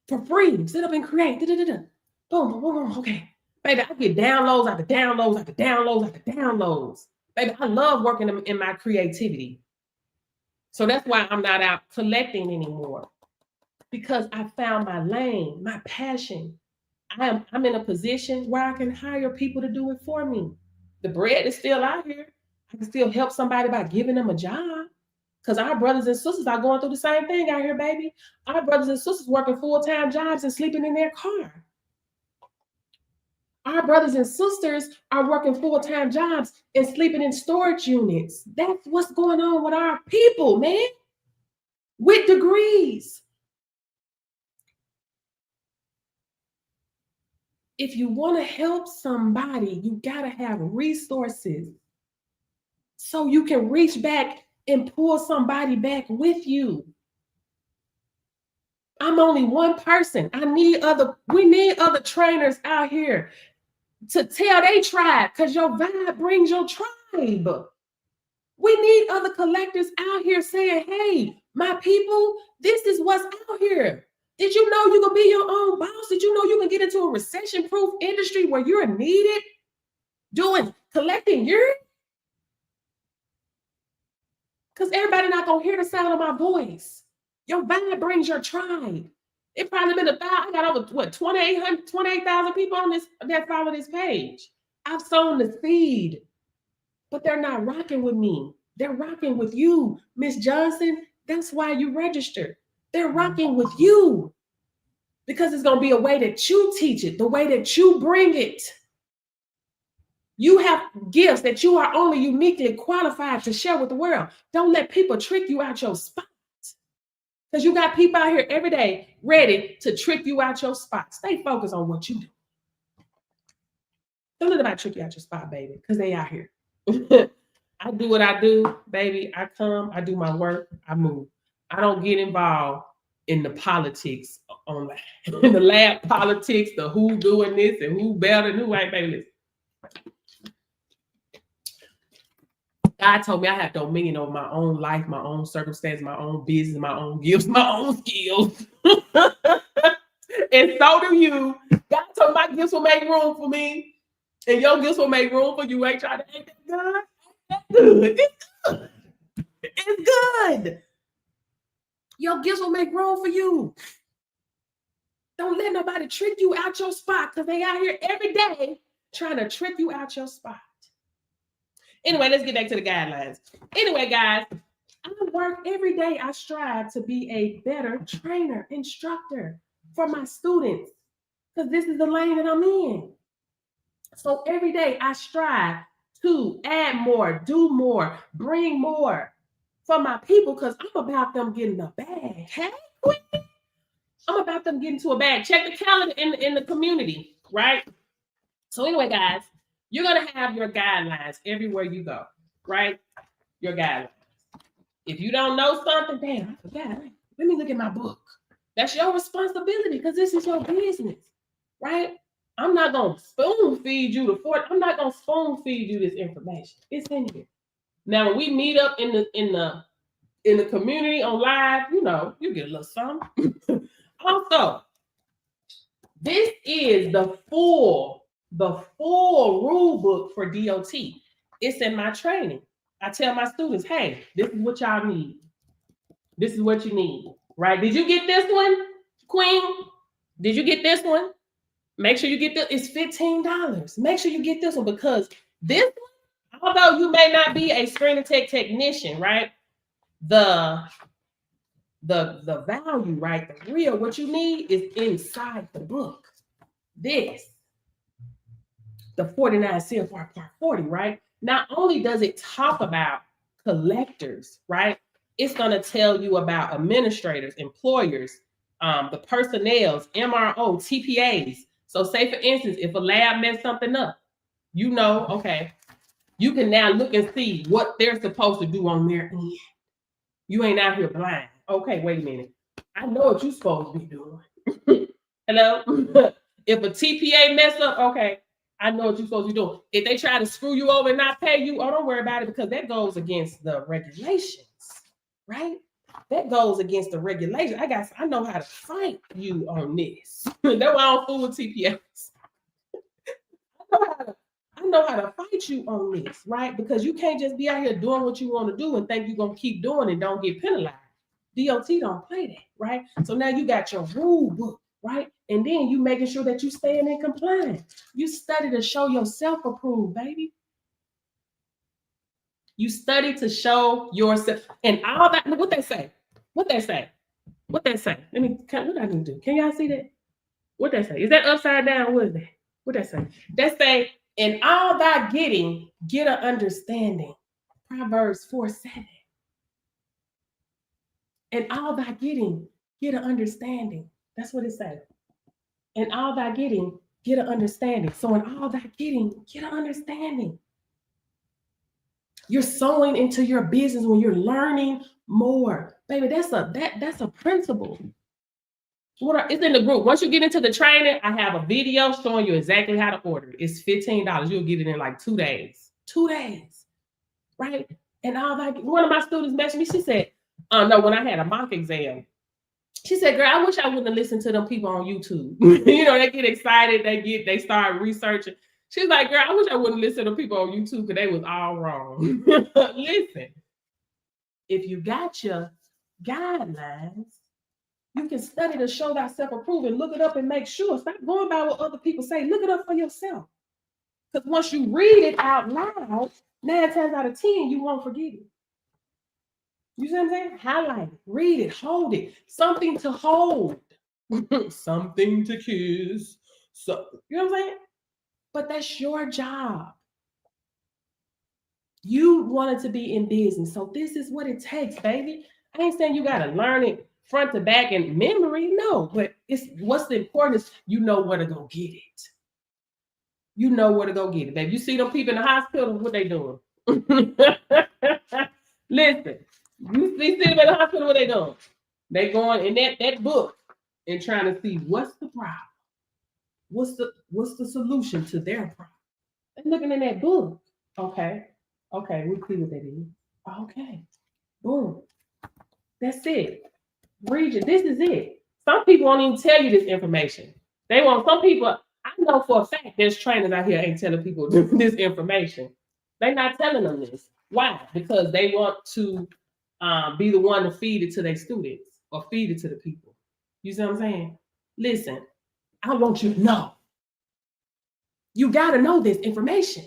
for free. Sit up and create. Boom, boom, boom. Okay. Baby, I get downloads after downloads after downloads after downloads. Baby, I love working in my creativity. So that's why I'm not out collecting anymore, because I found my lane, my passion. I'm in a position where I can hire people to do it for me. The bread is still out here. I can still help somebody by giving them a job, because our brothers and sisters are going through the same thing out here, baby. Our brothers and sisters working full-time jobs and sleeping in their car. Our brothers and sisters are working full-time jobs and sleeping in storage units. That's what's going on with our people, man, with degrees. If you want to help somebody, you got to have resources so you can reach back and pull somebody back with you. I'm only one person. We need other trainers out here to tell they tribe, because your vibe brings your tribe. We need other collectors out here saying, hey, my people, this is what's out here. Did you know you can be your own boss? Did you know you can get into a recession-proof industry where you're needed collecting urine? Because everybody not going to hear the sound of my voice. Your vibe brings your tribe. It probably been I got over 28,000 people on this that follow this page. I've sown the seed, but they're not rocking with me. They're rocking with you, Miss Johnson. That's why you registered. They're rocking with you because it's going to be a way that you teach it, the way that you bring it. You have gifts that you are only uniquely qualified to share with the world. Don't let people trick you out your spot. Because you got people out here every day ready to trick you out your spot. Stay focused on what you do. Don't let anybody trick you out your spot, baby, because they out here. I do what I do, baby. I come, I do my work, I move. I don't get involved in the politics online. In the lab politics, the who doing this and who better and who ain't, baby. Listen. God told me I have dominion over my own life, my own circumstance, my own business, my own gifts, my own skills. And so do you. God told me my gifts will make room for me. And your gifts will make room for you. Ain't trying to ain't that good? That's good. It's good. It's good. Your gifts will make room for you. Don't let nobody trick you out your spot, because they out here every day trying to trick you out your spot. Anyway, let's get back to the guidelines. Anyway, guys, I work every day. I strive to be a better trainer, instructor for my students because this is the lane that I'm in. So every day I strive to add more, do more, bring more for my people because I'm about them getting a bag. Hey, Queen? I'm about them getting to a bag. Check the calendar in the community, right? So anyway, guys, you're going to have your guidelines everywhere you go, right? Your guidelines. If you don't know something, damn, I forgot. Let me look at my book. That's your responsibility because this is your business, right? I'm not going to spoon feed you I'm not going to spoon feed you this information. It's in here. Now, when we meet up in the community on live, you get a little something. Also, this is the full rule book for DOT. It's in my training. I tell my students, hey, this is what y'all need. This is what you need, right? Did you get this one, Queen? Did you get this one? Make sure you get this. It's $15. Make sure you get this one because this one, although you may not be a screen and tech technician, right? The value, right? The real, what you need is inside the book. This, the 49 CFR Part 40, right? Not only does it talk about collectors, right? It's going to tell you about administrators, employers, the personnels, MRO, TPAs. So say, for instance, if a lab messed something up, okay, you can now look and see what they're supposed to do on their end. You ain't out here blind. Okay, wait a minute. I know what you're supposed to be doing. Hello? If a TPA mess up, okay, I know what you're supposed to be doing. If they try to screw you over and not pay you, don't worry about it because that goes against the regulations, right? That goes against the regulation. I know how to fight you on this. That's why I don't fool with TPAs. I know how to fight you on this, right? Because you can't just be out here doing what you want to do and think you're going to keep doing and don't get penalized. DOT don't play that, right? So now you got your rule book, right? And then you making sure that you staying in compliance. You study to show yourself approved, baby. You study to show yourself and all that. What they say? What they say? What they say? What I need to do? Can y'all see that? What they say? Is that upside down? What is that? What they say? They say, in all thy getting, get an understanding. Proverbs 4:7. In all thy getting, get an understanding. That's what it says. In all thy getting, get an understanding. So in all thy getting, get an understanding. You're sowing into your business when you're learning more. Baby, that's a principle. It's in the group. Once you get into the training, I have a video showing you exactly how to order it. It's $15. You'll get it in like 2 days. 2 days, right? And one of my students messaged me. She said, no, when I had a mock exam, she said, girl, I wish I wouldn't have listened to them people on YouTube. They get excited. They start researching. She's like, girl, I wish I wouldn't listen to people on YouTube because they was all wrong. Listen, if you got your guidelines, you can study to show thyself approved and look it up and make sure. Stop going by what other people say. Look it up for yourself. Because once you read it out loud, 9 times out of 10, you won't forget it. You see what I'm saying? Highlight it, read it, hold it. Something to hold. Something to kiss. So, you know what I'm saying? But that's your job. You wanted to be in business. So this is what it takes, baby. I ain't saying you got to learn it front to back and memory. No, but what's the important is you know where to go get it. You know where to go get it, baby. You see them people in the hospital, what they doing? Listen, you see them in the hospital, what they doing? They going in that book and trying to see what's the problem. What's the solution to their problem? They're looking in that book. Okay, we see what that is. Okay, boom. That's it. Read it. This is it. Some people won't even tell you this information. Some people, I know for a fact there's trainers out here ain't telling people this information. They're not telling them this. Why? Because they want to be the one to feed it to their students or feed it to the people. You see what I'm saying? Listen, I want you to know. You got to know this information.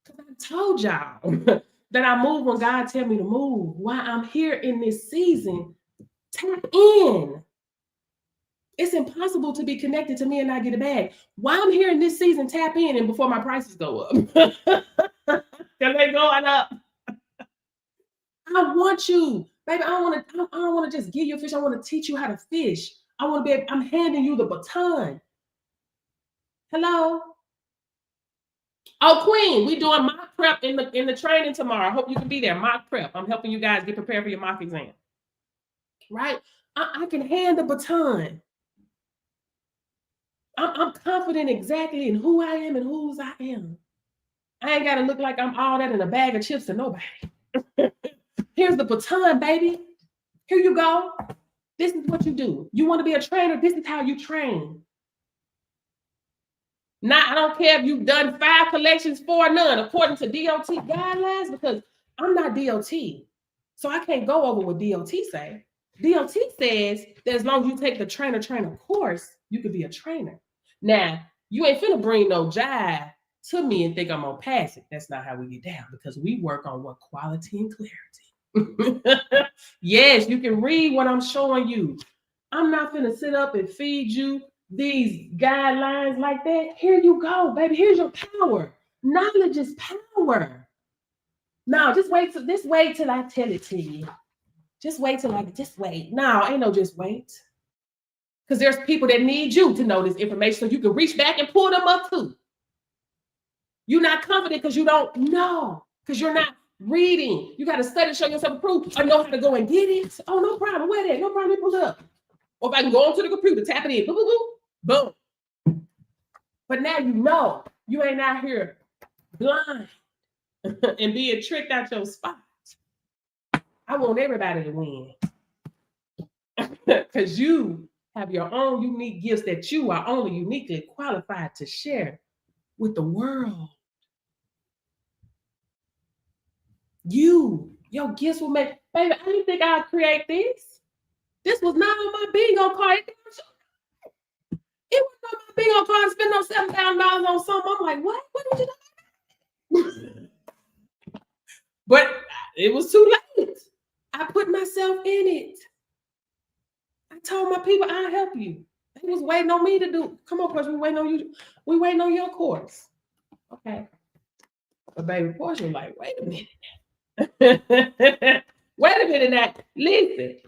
Because I told y'all, that I move when God tell me to move. While I'm here in this season, tap in. It's impossible to be connected to me and not get a bag. While I'm here in this season, tap in and before my prices go up. Because they're going up. I want you, baby. I don't want to just give you a fish. I want to teach you how to fish. I'm handing you the baton. Hello? Oh, Queen, we doing mock prep in the training tomorrow. I hope you can be there. Mock prep. I'm helping you guys get prepared for your mock exam. Right? I can hand the baton. I'm confident exactly in who I am and whose I am. I ain't got to look like I'm all that in a bag of chips to nobody. Here's the baton, baby. Here you go. This is what you do. You want to be a trainer? This is how you train. I don't care if you've done 5 collections, 4 none, according to DOT guidelines, because I'm not DOT. So I can't go over what DOT say. DOT says that as long as you take the trainer course, you could be a trainer. Now, you ain't finna bring no jive to me and think I'm gonna pass it. That's not how we get down, because we work on what quality and clarity. Yes, you can read what I'm showing you. I'm not finna sit up and feed you these guidelines like that. Here you go, baby. Here's your power. Knowledge is power. No, just wait till I tell it to you. Just wait. No, ain't no just wait. Because there's people that need you to know this information so you can reach back and pull them up too. You're not confident because you don't know, because you're not reading. You got to study, show yourself approved. I know how to go and get it. Oh, no problem. Where that? No problem. Pull it up. Or if I can go onto the computer, tap it in. Boom, boom, boom, boom. But now you know. You ain't out here blind and being tricked out your spot. I want everybody to win. Because you have your own unique gifts that you are only uniquely qualified to share with the world. Your gifts will make, baby, I didn't think I'd create this. This was not on my bingo card. It wasn't on my bingo card to spend no $7,000 on something. I'm like, what? What did you do? But it was too late. I put myself in it. I told my people, I'll help you. They was waiting on me to do. Come on, Portia, we waiting on you. We waiting on your course. Okay. But baby, Portia was like, wait a minute. Wait a minute now. Listen.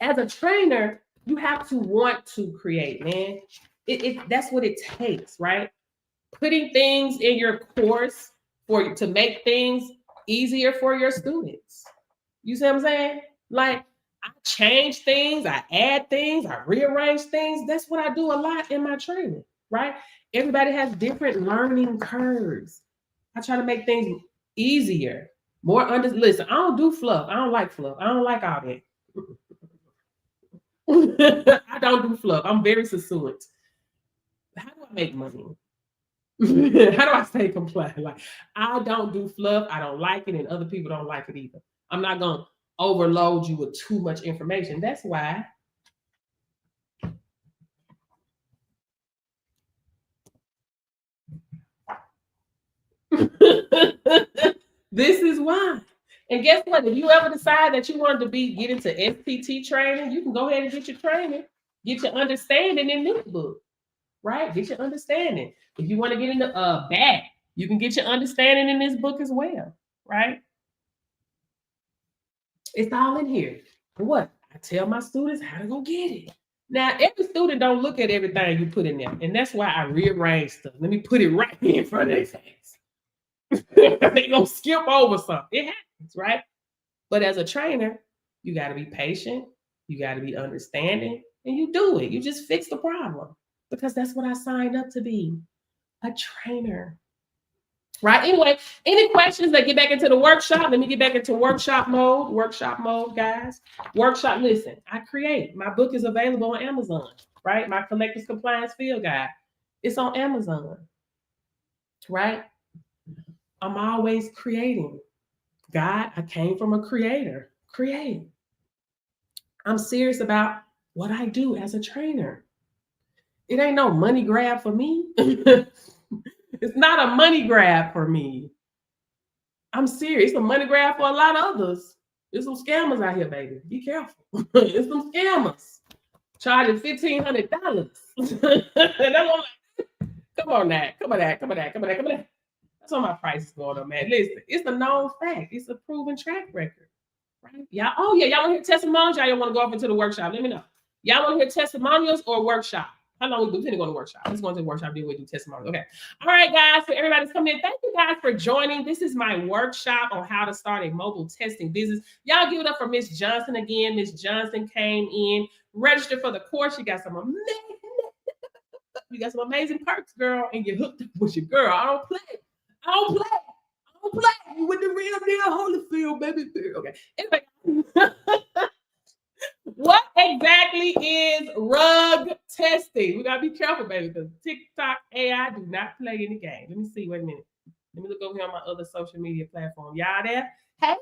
As a trainer, you have to want to create, man. That's what it takes, right? Putting things in your course to make things easier for your students. You see what I'm saying? Like, I change things, I add things, I rearrange things. That's what I do a lot in my training, right? Everybody has different learning curves. I try to make things easier, listen, I don't do fluff. I don't like fluff. I don't like all that. I don't do fluff. I'm very succinct. How do I make money? How do I stay compliant? Like, I don't do fluff. I don't like it, and other people don't like it either. I'm not going to overload you with too much information. That's why this is why. And guess what? If you ever decide that you wanted to get into SPT training, you can go ahead and get your training, get your understanding in this book, right? Get your understanding. If you want to get into back, you can get your understanding in this book as well, right? It's all in here. What? I tell my students how to go get it. Now, every student don't look at everything you put in there, and that's why I rearrange stuff. Let me put it right in front of their face. They gonna skip over something. It happens, right? But as a trainer, you got to be patient. You got to be understanding, and you do it. You just fix the problem, because that's what I signed up to be, a trainer. Right? Anyway, any questions that get back into the workshop? Let me get back into workshop mode. Workshop mode, guys. Workshop, listen, I create. My book is available on Amazon, right? My Collectors Compliance Field Guide. It's on Amazon, right? I'm always creating. God, I came from a creator. Create. I'm serious about what I do as a trainer. It ain't no money grab for me. It's not a money grab for me. I'm serious. It's a money grab for a lot of others. There's some scammers out here, baby. Be careful. It's some scammers charging $1,500. That's what I'm like, come on now. That's what my price is going on, man. Listen, it's a known fact. It's a proven track record. Right? Y'all, oh yeah, y'all want to hear testimonials? Y'all want to go off into the workshop? Let me know. Y'all want to hear testimonials or workshop? How long we do? We're gonna go to workshop. Let's go into the workshop. Then we do testimonials. Okay. All right, guys. For everybody's coming in, thank you guys for joining. This is my workshop on how to start a mobile testing business. Y'all give it up for Miss Johnson again. Miss Johnson came in, registered for the course. You got some amazing perks, girl, and you're hooked up with your girl. I don't play with the real deal Holyfield, baby. Okay. Anyway. What exactly is rug testing? We gotta be careful, baby, because TikTok AI do not play any game. Let me see. Wait a minute. Let me look over here on my other social media platform. Y'all there? Hey,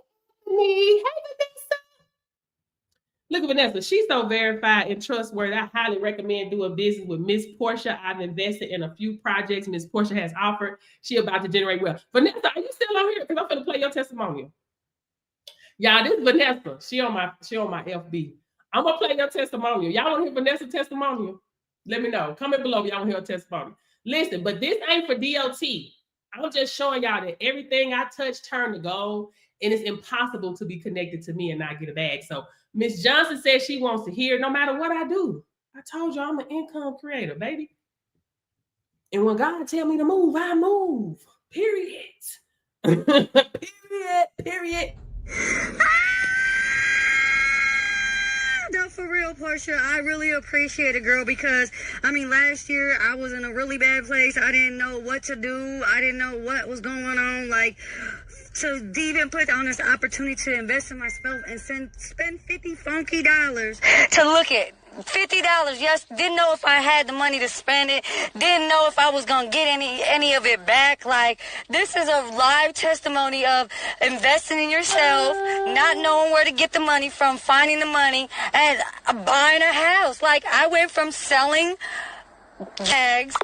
me. Hey, Vanessa. Look at Vanessa. She's so verified and trustworthy. I highly recommend doing business with Miss Portia. I've invested in a few projects Miss Portia has offered. She about to generate wealth. Vanessa, are you still on here? Because I'm gonna play your testimonial. Y'all, this is Vanessa. She on my FB. I'm gonna play your testimonial. Y'all want to hear Vanessa's testimonial? Let me know. Comment below if y'all want to hear her testimonial. Listen, but this ain't for DOT. I'm just showing y'all that everything I touch turned to gold, and it's impossible to be connected to me and not get a bag. So Miss Johnson says she wants to hear no matter what I do. I told you I'm an income creator, baby. And when God tell me to move, I move. Period. Period. No, for real, Portia, I really appreciate it, girl, because, I mean, last year I was in a really bad place. I didn't know what to do. I didn't know what was going on. Like, to even put on this opportunity to invest in myself and spend $50 funky dollars to look at. $50, yes, didn't know if I had the money to spend it, didn't know if I was gonna get any of it back. Like, this is a live testimony of investing in yourself, not knowing where to get the money from, finding the money, and buying a house. Like, I went from selling bags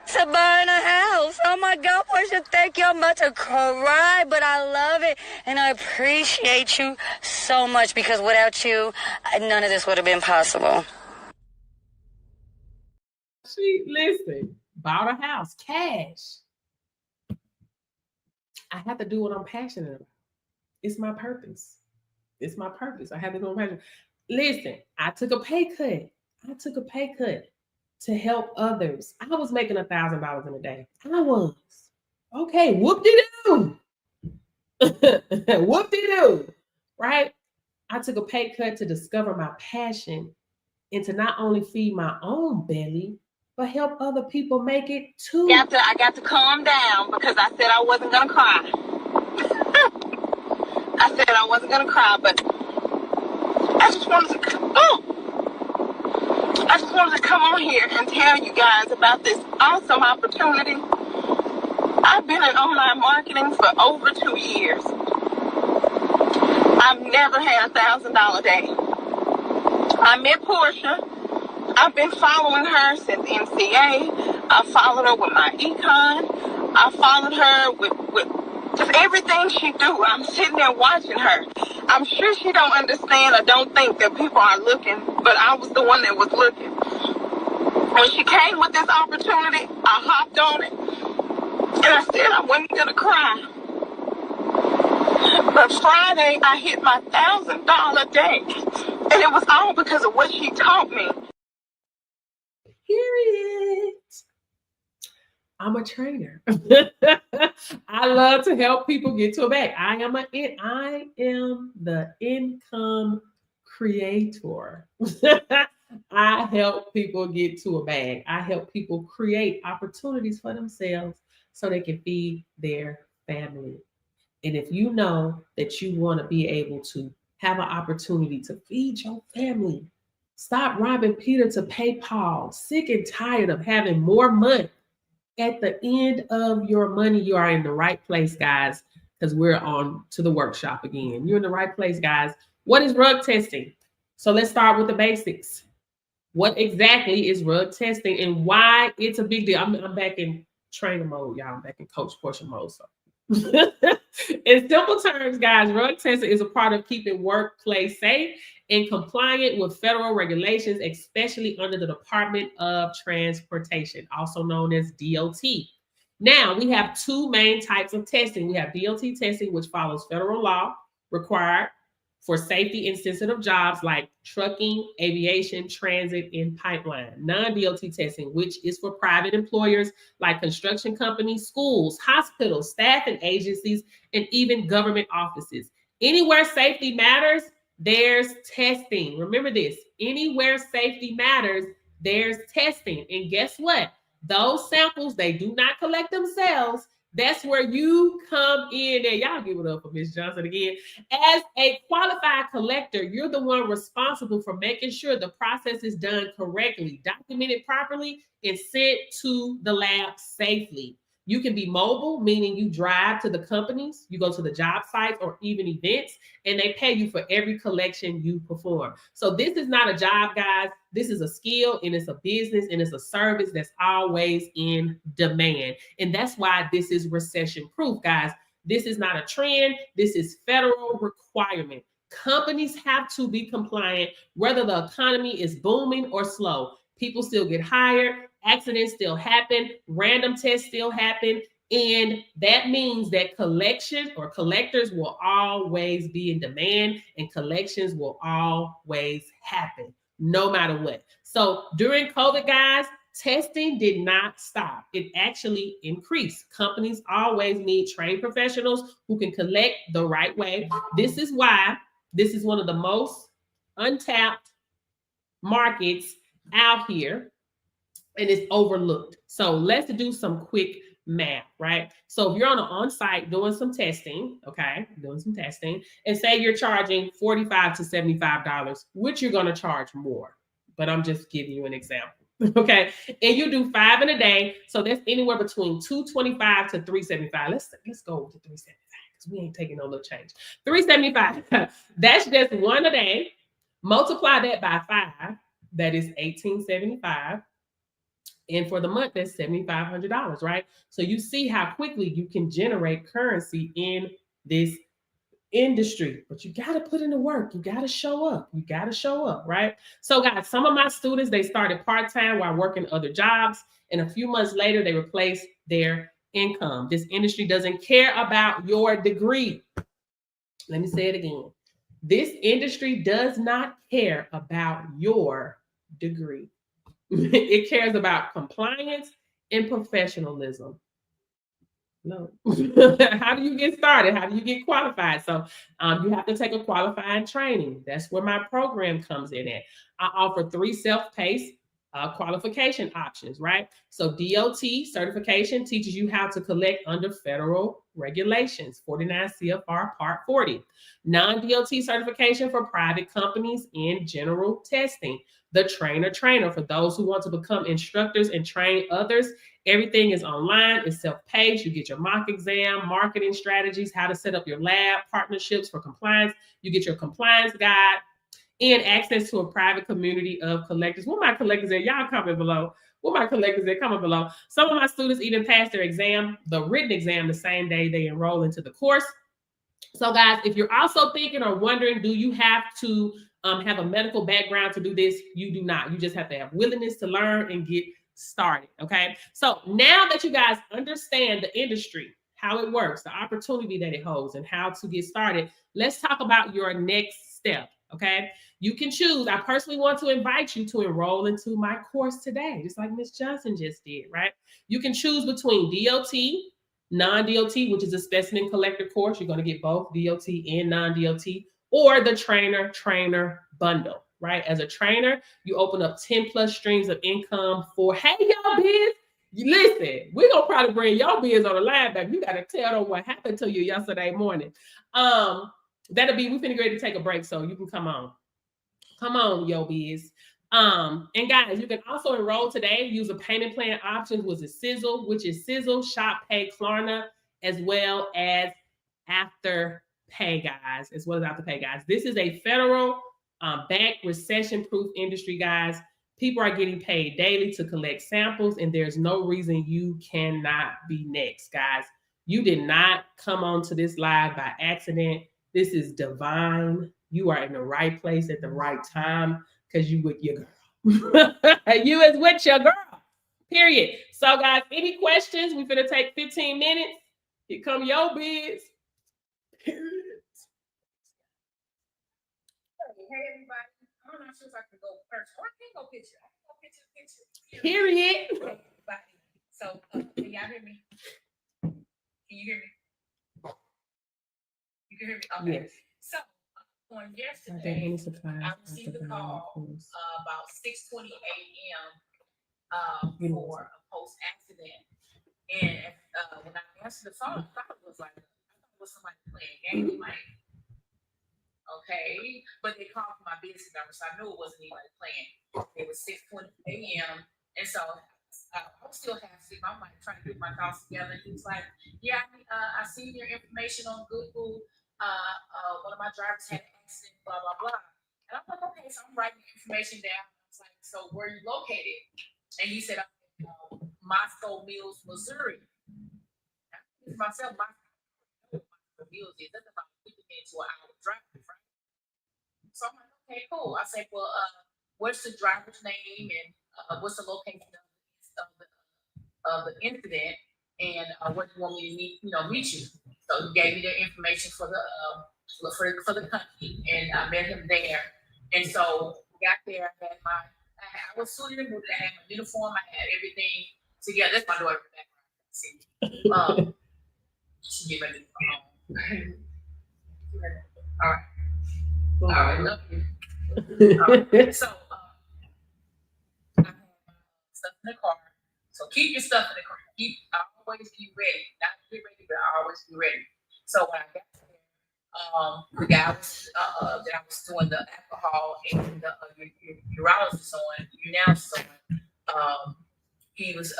to buying a house. Oh my God, Portia, thank you. I'm about to cry, but I love it. And I appreciate you so much, because without you, none of this would have been possible. Listen, bought a house, cash. I have to do what I'm passionate about. It's my purpose. I have to do what I'm passionate about. Listen, I took a pay cut to help others. I was making $1,000 in a day. I was. Okay, whoop-de-doo. Whoop-de-doo. Right? I took a pay cut to discover my passion and to not only feed my own belly, but help other people make it too. I got to calm down, because I said I wasn't going to cry. I said I wasn't going to cry, but I just wanted to come on here and tell you guys about this awesome opportunity. I've been in online marketing for over 2 years. I've never had a $1,000 day. I met Portia. I've been following her since NCA. I followed her with my econ. I followed her with just everything she do. I'm sitting there watching her. I'm sure she don't understand or don't think that people are looking, but I was the one that was looking. When she came with this opportunity, I hopped on it, and I said I wasn't going to cry. But Friday, I hit my $1,000 day, and it was all because of what she taught me. Period. I'm a trainer. I love to help people get to a bag. I am the income creator. I help people get to a bag. I help people create opportunities for themselves so they can feed their family. And if you know that you want to be able to have an opportunity to feed your family, stop robbing Peter to pay Paul. Sick and tired of having more money at the end of your money. You are in the right place, guys, because we're on to the workshop again. You're in the right place, guys. What is rug testing? So let's start with the basics. What exactly is rug testing and why it's a big deal? I'm back in trainer mode, y'all. I'm back in Coach Portia mode. So In simple terms, guys, drug testing is a part of keeping workplace safe and compliant with federal regulations, especially under the Department of Transportation, also known as DOT. Now, we have two main types of testing. We have DOT testing, which follows federal law required for safety and sensitive jobs like trucking, aviation, transit, and pipeline. Non-DOT testing, which is for private employers like construction companies, schools, hospitals, staffing agencies, and even government offices. Anywhere safety matters, there's testing. Remember this, anywhere safety matters, there's testing. And guess what? Those samples, they do not collect themselves. That's where you come in. And y'all give it up for Ms. Johnson again. As a qualified collector, you're the one responsible for making sure the process is done correctly, documented properly, and sent to the lab safely. You can be mobile, meaning you drive to the companies, you go to the job sites or even events, and they pay you for every collection you perform. So this is not a job, guys. This is a skill, and it's a business, and it's a service that's always in demand. And that's why this is recession-proof, guys. This is not a trend. This is federal requirement. Companies have to be compliant, whether the economy is booming or slow. People still get hired, accidents still happen, random tests still happen, and that means that collection or collectors will always be in demand, and collections will always happen, no matter what. So during COVID, guys, testing did not stop. It actually increased. Companies always need trained professionals who can collect the right way. This is why this is one of the most untapped markets out here, and it's overlooked. So let's do some quick math, right? So if you're on-site doing some testing, okay, doing some testing, and say you're charging $45 to $75, which you're going to charge more, but I'm just giving you an example. Okay, and you do 5 in a day, so that's anywhere between $225 to $375. Let's go to $375 because we ain't taking no little change. $375. That's just 1 a day. Multiply that by 5. That is $1,875. And for the month, that's $7,500, right? So you see how quickly you can generate currency in this industry, but you got to put in the work. You got to show up. You got to show up, right? So guys, some of my students, they started part-time while working other jobs, and a few months later, they replaced their income. This industry doesn't care about your degree. Let me say it again. This industry does not care about your degree. It cares about compliance and professionalism. No. How do you get started? How do you get qualified? So you have to take a qualifying training. That's where my program comes in at. I offer 3 self-paced qualification options, right? So DOT certification teaches you how to collect under federal regulations, 49 CFR Part 40. Non-DOT certification for private companies and general testing. The trainer for those who want to become instructors and train others. Everything is online, it's self-paced. You get your mock exam, marketing strategies, how to set up your lab, partnerships for compliance. You get your compliance guide and access to a private community of collectors. What my collectors at? Y'all comment below. What my collectors at? Comment below. Some of my students even pass their exam, the written exam, the same day they enroll into the course. So guys, if you're also thinking or wondering, do you have to have a medical background to do this? You do not. You just have to have willingness to learn and get started. Okay. So now that you guys understand the industry, how it works, the opportunity that it holds, and how to get started, let's talk about your next step. Okay. You can choose. I personally want to invite you to enroll into my course today, just like Ms. Johnson just did, right? You can choose between DOT, non-DOT, which is a specimen collector course. You're going to get both DOT and non-DOT, or the trainer bundle, right? As a trainer, you open up 10 plus streams of income for, hey, y'all biz, listen, we're going to probably bring your biz on the line back. You got to tell them what happened to you yesterday morning. That'll be, we finna get ready to take a break, so you can come on. Come on, yo biz. And guys, you can also enroll today, use a payment plan option, which is Sizzle, Shop Pay, Klarna, as well as Afterpay, guys, This is a federal bank recession-proof industry, guys. People are getting paid daily to collect samples, and there's no reason you cannot be next, guys. You did not come onto this live by accident. This is divine. You are in the right place at the right time because you with your girl. You is with your girl. Period. So, guys, any questions? We're gonna take 15 minutes. Here come your biz. Period. Hey everybody, I'm not sure if I can go first. Or I can go picture. I can go picture. Period. Hey, everybody. So, can y'all hear me? Can you hear me? You can hear me? Okay. Yes. So, on yesterday, I received a call about 6:20 a.m. For a post-accident. And when I answered the phone, I thought it was somebody playing games, like, okay, but they called for my business number, so I knew it wasn't anybody playing. It was 6:20 a.m. And so I was still half asleep. I'm like trying to get my thoughts together. He was like, "Yeah, I seen your information on Google. One of my drivers had an accident, blah blah blah." And I'm like, "Okay," so I'm writing the information down. I was like, "So where are you located?" And he said, "Moscow Mills, Missouri." I think myself, Moscow Mills is that's about 50 minutes to an hour drive, right? So I'm like, "Okay, cool." I said, "Well, what's the driver's name and what's the location of the incident and what do you want me to meet you?" So he gave me the information for the company, and I met him there. And so we got there. I was suited and booted. I had my uniform. I had everything together. That's my daughter in the background. See, she get ready to come home. All right, love you. All right. So I have stuff in the car. So keep your stuff in the car. Always be ready. Not get ready, but always be ready. So when I got there, the guy was that I was doing the alcohol and the urologist on, he was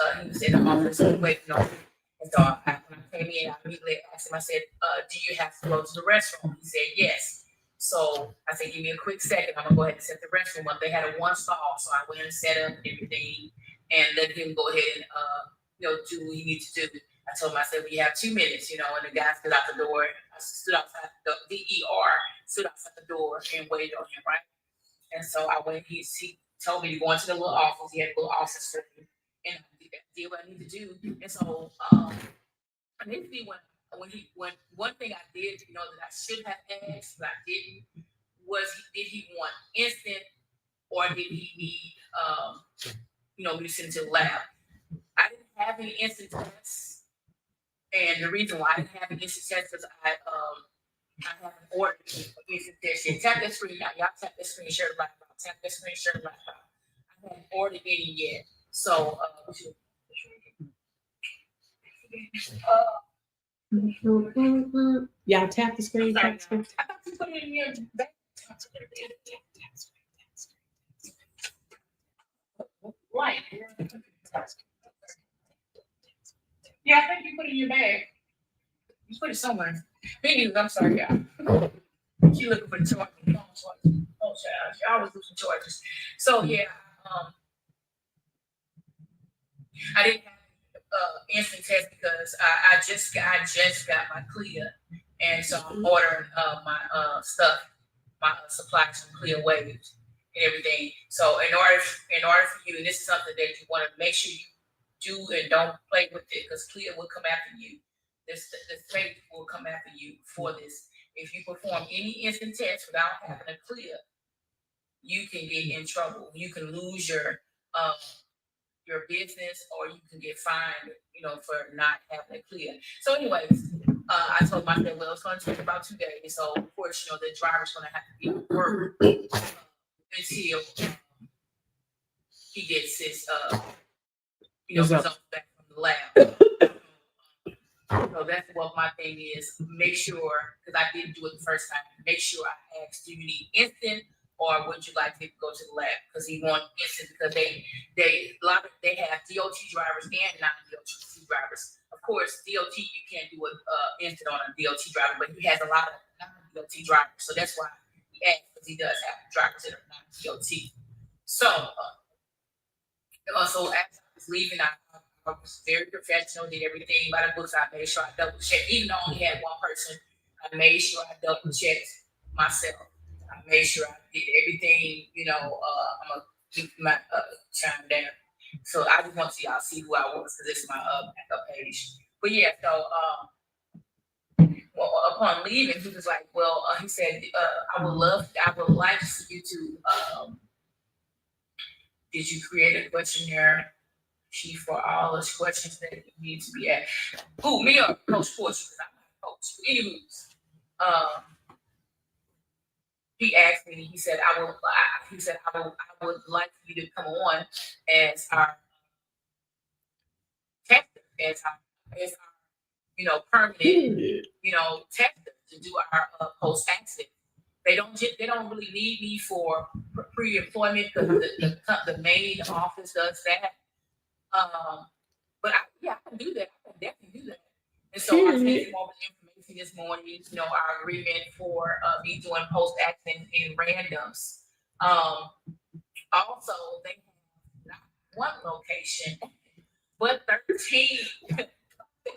in the office waiting on me. And so when I came in, I immediately asked him, I said, "Do you have to go to the restroom?" He said, "Yes." So I said, "Give me a quick second. I'm gonna go ahead and set the restroom up." They had a one stall, so I went and set up everything and let him go ahead and do what he needs to do. I told him, I said, "We have 2 minutes," and the guy stood out the door. I stood outside the ER, stood outside the door and waited on him, right? And so I went. He told me to go into the little office. He had a little office for me, and I did what I need to do. And so initially, when one thing I did, that I should have asked, but I didn't, was did he want instant or did he need me to send to the lab? I didn't have any instant tests, and the reason why I didn't have any instant tests is I haven't ordered instant tests yet. Tap that screen now. Y'all tap that screen, share the light. Tap that screen, share the light. I haven't ordered any yet. So y'all tap the screen. Tap the screen. I thought you put it in your back. Light. Yeah, I think you put it in your bag. You put it somewhere. I'm sorry, y'all. She looking for the charger. Oh, child. She always losing charges. So yeah, I didn't have instant test because I just got my CLIA, and so I'm ordering my stuff, my supplies from CLIA Waves and everything. So in order for you, and this is something that you want to make sure you do and don't play with it, because CLIA will come after you. The state will come after you for this. If you perform any instant test without having a CLIA, you can get in trouble. You can lose your business, or you can get fined, for not having a CLIA. So anyways, I told myself, well, it's going to take about 2 days. So of course, the driver's going to have to be at work until he gets his results back from the lab. So that's what my thing is. Make sure, because I didn't do it the first time, make sure I asked, do you need instant or would you like to go to the lab? Because he wants instant, because they have DOT drivers and non-DOT drivers. Of course, DOT, you can't do an instant on a DOT driver, but he has a lot of non-DOT drivers. So that's why he asked, because he does have drivers that are non-DOT. So, as I was leaving, I was very professional, did everything by the books. I made sure I double checked, even though I only had one person. I made sure I double checked myself. I made sure I did everything, I'm gonna keep my chime down. So I just want to y'all see who I was because this is my backup page. But yeah, so well, upon leaving, he was like, well, he said, I would like for you to, did you create a questionnaire sheet for all those questions that you need to be asked? Who, me or Coach Portia? Because I'm not a coach. Anywho, he asked me, he said, I would like for you to come on as our tester, as our permanent, tester to do our post accident. They don't really need me for pre-employment because the main office does that. But I can do that. I can definitely do that. And so I sent him over the information this morning. Our agreement for me doing post accident in randoms. Also, they have not one location, but 13. I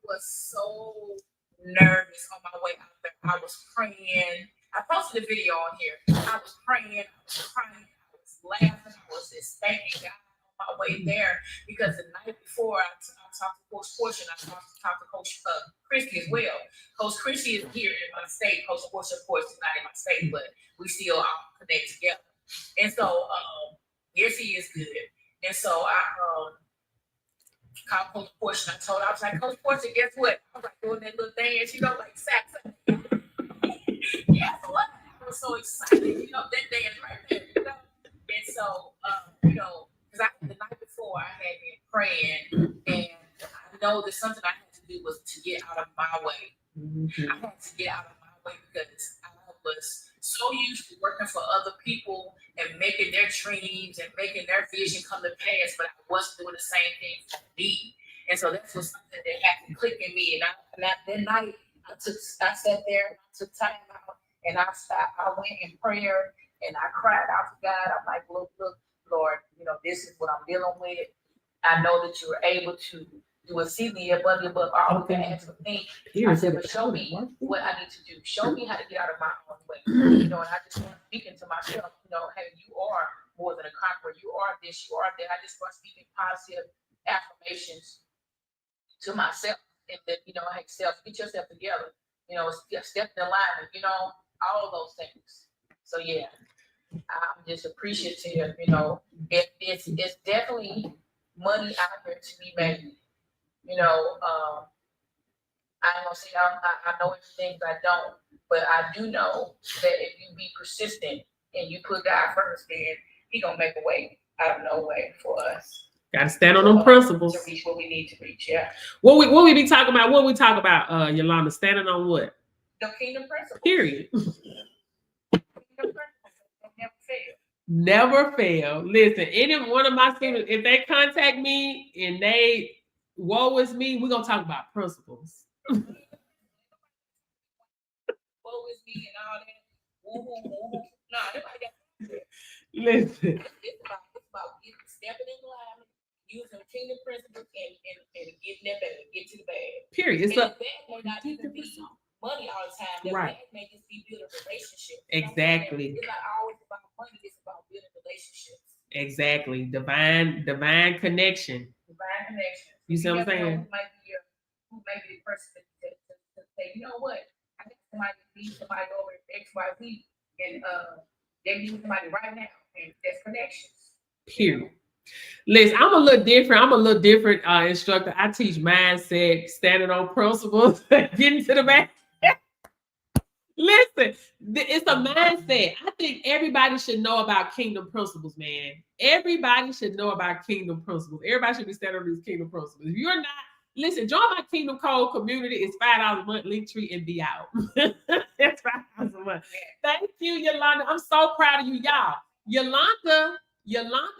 was so nervous on my way out there. I was praying. I posted a video on here. I was praying, I was crying, I was laughing, I was just thanking God on my way there because the night before I talked to Coach Portia and I talked to Coach Christie as well. Coach Christie is here in my state. Coach Portia, of course, is not in my state, but we still all connect together. And so, yes, he is good. And so I called Coach Portia and I told her, I was like, Coach Portia, guess what? I was like doing that little dance, like salsa. Yeah, I was so excited, that dance right there, And so, because the night before I had been praying, and I know that something I had to do was to get out of my way. I had to get out of my way because I was so used to working for other people and making their dreams and making their vision come to pass, but I wasn't doing the same thing for me. And so that was something that had to click in me. And that night, I sat there, I took time out, and I went in prayer, and I cried out to God. I'm like, look, Lord, this is what I'm dealing with. I know that you were able to do exceedingly above all we can ask for things. I said, but show me what I need to do. Show me how to get out of my own way. And I just want to speak into myself, hey, you are more than a conqueror. You are this, you are that. I just want to speak positive affirmations to myself. And that, hey, get yourself together, step in alignment, all of those things. So yeah, I'm just appreciative, it's definitely money out there to be made. I ain't gonna say I know everything, I don't, but I do know that if you be persistent and you put God first, then He gonna make a way out of no way for us. Got to stand on them principles to reach what we need to reach. Yeah. What we be talking about? What we talk about, Yolanda? Standing on what? The kingdom principles. Period. Never fail. Never fail. Listen, any one of my students, if they contact me and they woe is me, we're gonna talk about principles. Woe is me and all that. Woo-hoo. No, nobody got that. Listen. It's about stepping in alignment, using kingdom principles and getting that bag, get to the bag. Period. The bag may not even be money all the time. The right. bag may just be building relationships. Exactly. It's not always about money, it's about building relationships. Exactly. Divine connection. Divine connection. You see what I'm saying? Who may be the person to say, you know what? I think somebody needs somebody over at XYZ and they need somebody right now. And that's connections. Period. Listen, I'm a little different instructor. I teach mindset, standing on principles, getting to the back. Listen, it's a mindset. I think everybody should know about kingdom principles, man. Everybody should know about kingdom principles. Everybody should be standing on these kingdom principles. If you're not, listen, join my Kingdom Code community. It's $5 a month, Linktree, and be out. It's $5 a month. Thank you, Yolanda. I'm so proud of you, y'all. Yolanda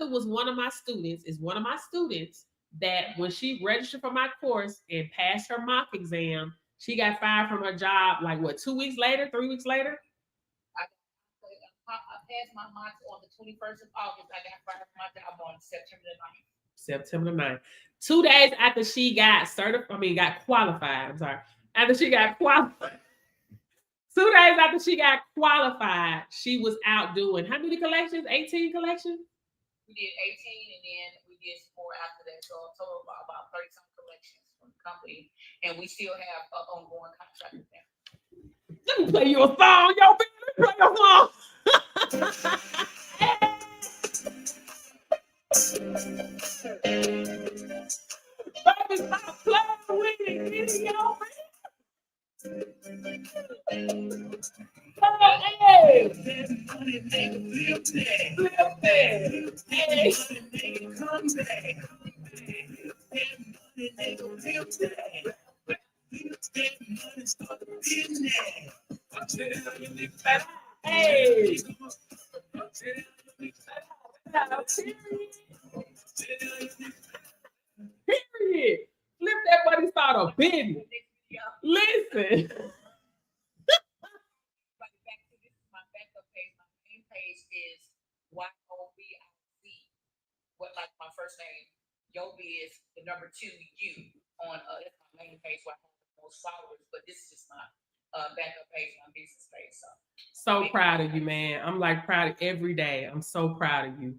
was one of my students, that when she registered for my course and passed her mock exam, she got fired from her job, 2 weeks later, 3 weeks later? I passed my mods on the 21st of August. I got fired from my job on September the 9th. September 9th. 2 days after she got got qualified. I'm sorry. After she got qualified. 2 days after she got qualified, she was out doing how many collections? 18 collections? We did 18 and then we did 4 after that. So a total of about 30 some collections from the company. And we still have an ongoing contract with them. Let me play you a song, yo, baby. Let me play your song. Baby, stop playing with it, get it, yo, hey. Hey. Period. Flip that money, start a business. Listen. My backup page, my main page is YOBIZ. What like my first name, Yobi is the number 2 U on that's my main page where I have the most followers, but this is just my backup page, my business page. So proud of you, man. I'm like proud of every day. I'm so proud of you.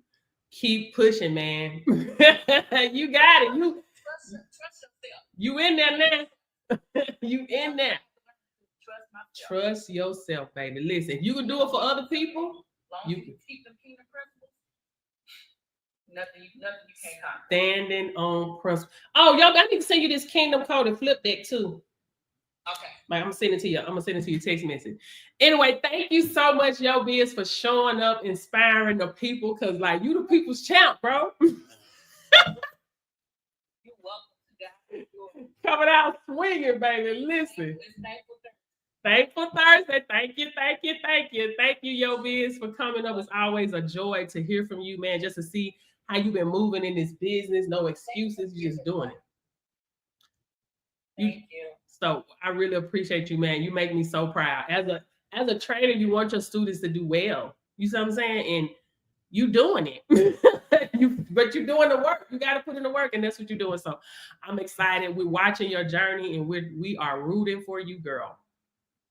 Keep pushing, man. You got it. Trust yourself. You in there now. You in there. Trust myself. Trust yourself, baby. Listen, if you can do it for other people, Long you as you keep them kingdom principles, nothing you can't conquer. standing on principle. Oh, yo, I need to send you this Kingdom Code and flip deck too. Okay. Like, I'm gonna send it to you. I'm gonna send it to your text message. Anyway, thank you so much, Yo Biz, for showing up, inspiring the people. Cause like you, the people's champ, bro. You're welcome. Coming out swinging, baby. Listen. It's thankful Thursday. Thankful Thursday. Thank you, thank you, thank you. Thank you, Yo Biz, for coming up. It's always a joy to hear from you, man, just to see how you've been moving in this business. No excuses, you're just doing it. Thank you. So I really appreciate you, man. You make me so proud. As a trainer, you want your students to do well. You see what I'm saying? And you doing it. But you're doing the work. You got to put in the work, and that's what you're doing. So I'm excited. We're watching your journey, and we are rooting for you, girl.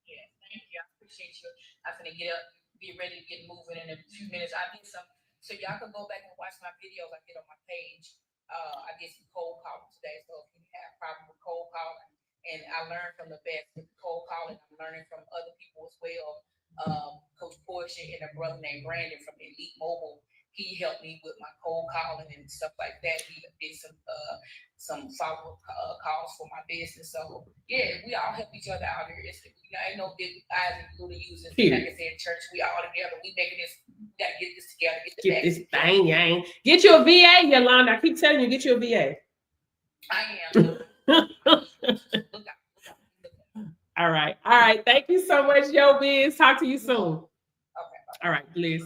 Yeah, thank you. I appreciate you. I'm gonna get up, be ready to get moving in a few minutes. I did some, so y'all can go back and watch my videos I did on my page. I did some cold calling today. So if you have a problem with cold calling, and I learned from the best with cold calling, I'm learning from other people as well. Coach Portia and a brother named Brandon from Elite Mobile. He helped me with my cold calling and stuff like that. He did some follow-up calls for my business. So yeah, we all help each other out here. Ain't no big eyes and little users. Like I said, church, we all together. We making this. We gotta get this together. Get this thing, yang. Get you a VA, Yolanda. I keep telling you, get you a VA. I am. Look out. All right. All right. Thank you so much, Yo Biz. Talk to you soon. Okay. All right, Bliss.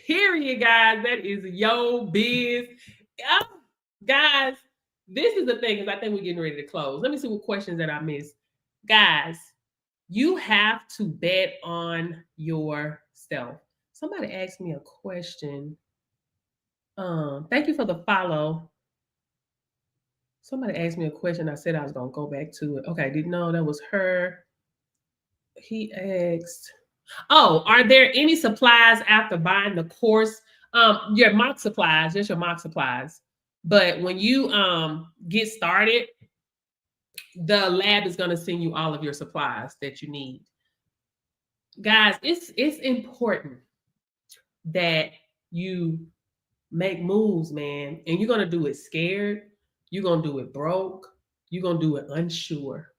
Period, guys. That is Yo Biz. Oh, guys, this is the thing, because I think we're getting ready to close. Let me see what questions that I missed. Guys, you have to bet on yourself. Somebody asked me a question. Thank you for the follow. Somebody asked me a question. I said I was going to go back to it. Okay, didn't know that was her. He asked, oh, are there any supplies after buying the course? Your mock supplies, just your mock supplies. But when you get started, the lab is going to send you all of your supplies that you need. Guys, it's important that you make moves, man. And you're going to do it scared. You're going to do it broke. You're going to do it unsure.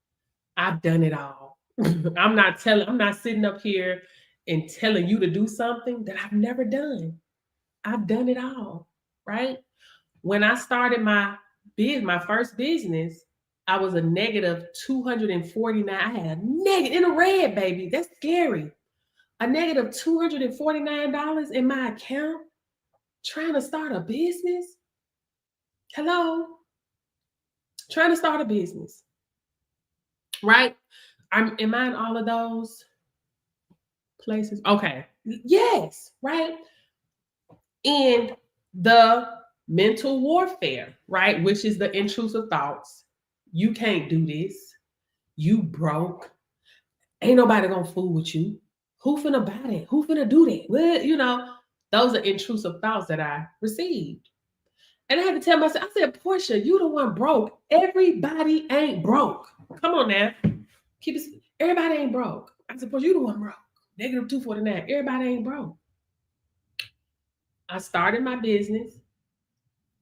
I've done it all. I'm not sitting up here and telling you to do something that I've never done. I've done it all, right? When I started my first business, I was a negative 249. I had a negative in the red, baby. That's scary. A negative $249 in my account trying to start a business. Hello? Trying to start a business, right? Am I in all of those? places. Okay. Yes, right? And the mental warfare, right? Which is the intrusive thoughts. You can't do this. You broke. Ain't nobody gonna fool with you. Who finna buy that? Who finna do that? Well, you know, those are intrusive thoughts that I received. And I had to tell myself, I said, Portia, you the one broke. Everybody ain't broke. Come on now. Keep it. Everybody ain't broke. I said, Portia, you the one broke. Negative 249. Everybody ain't broke. I started my business.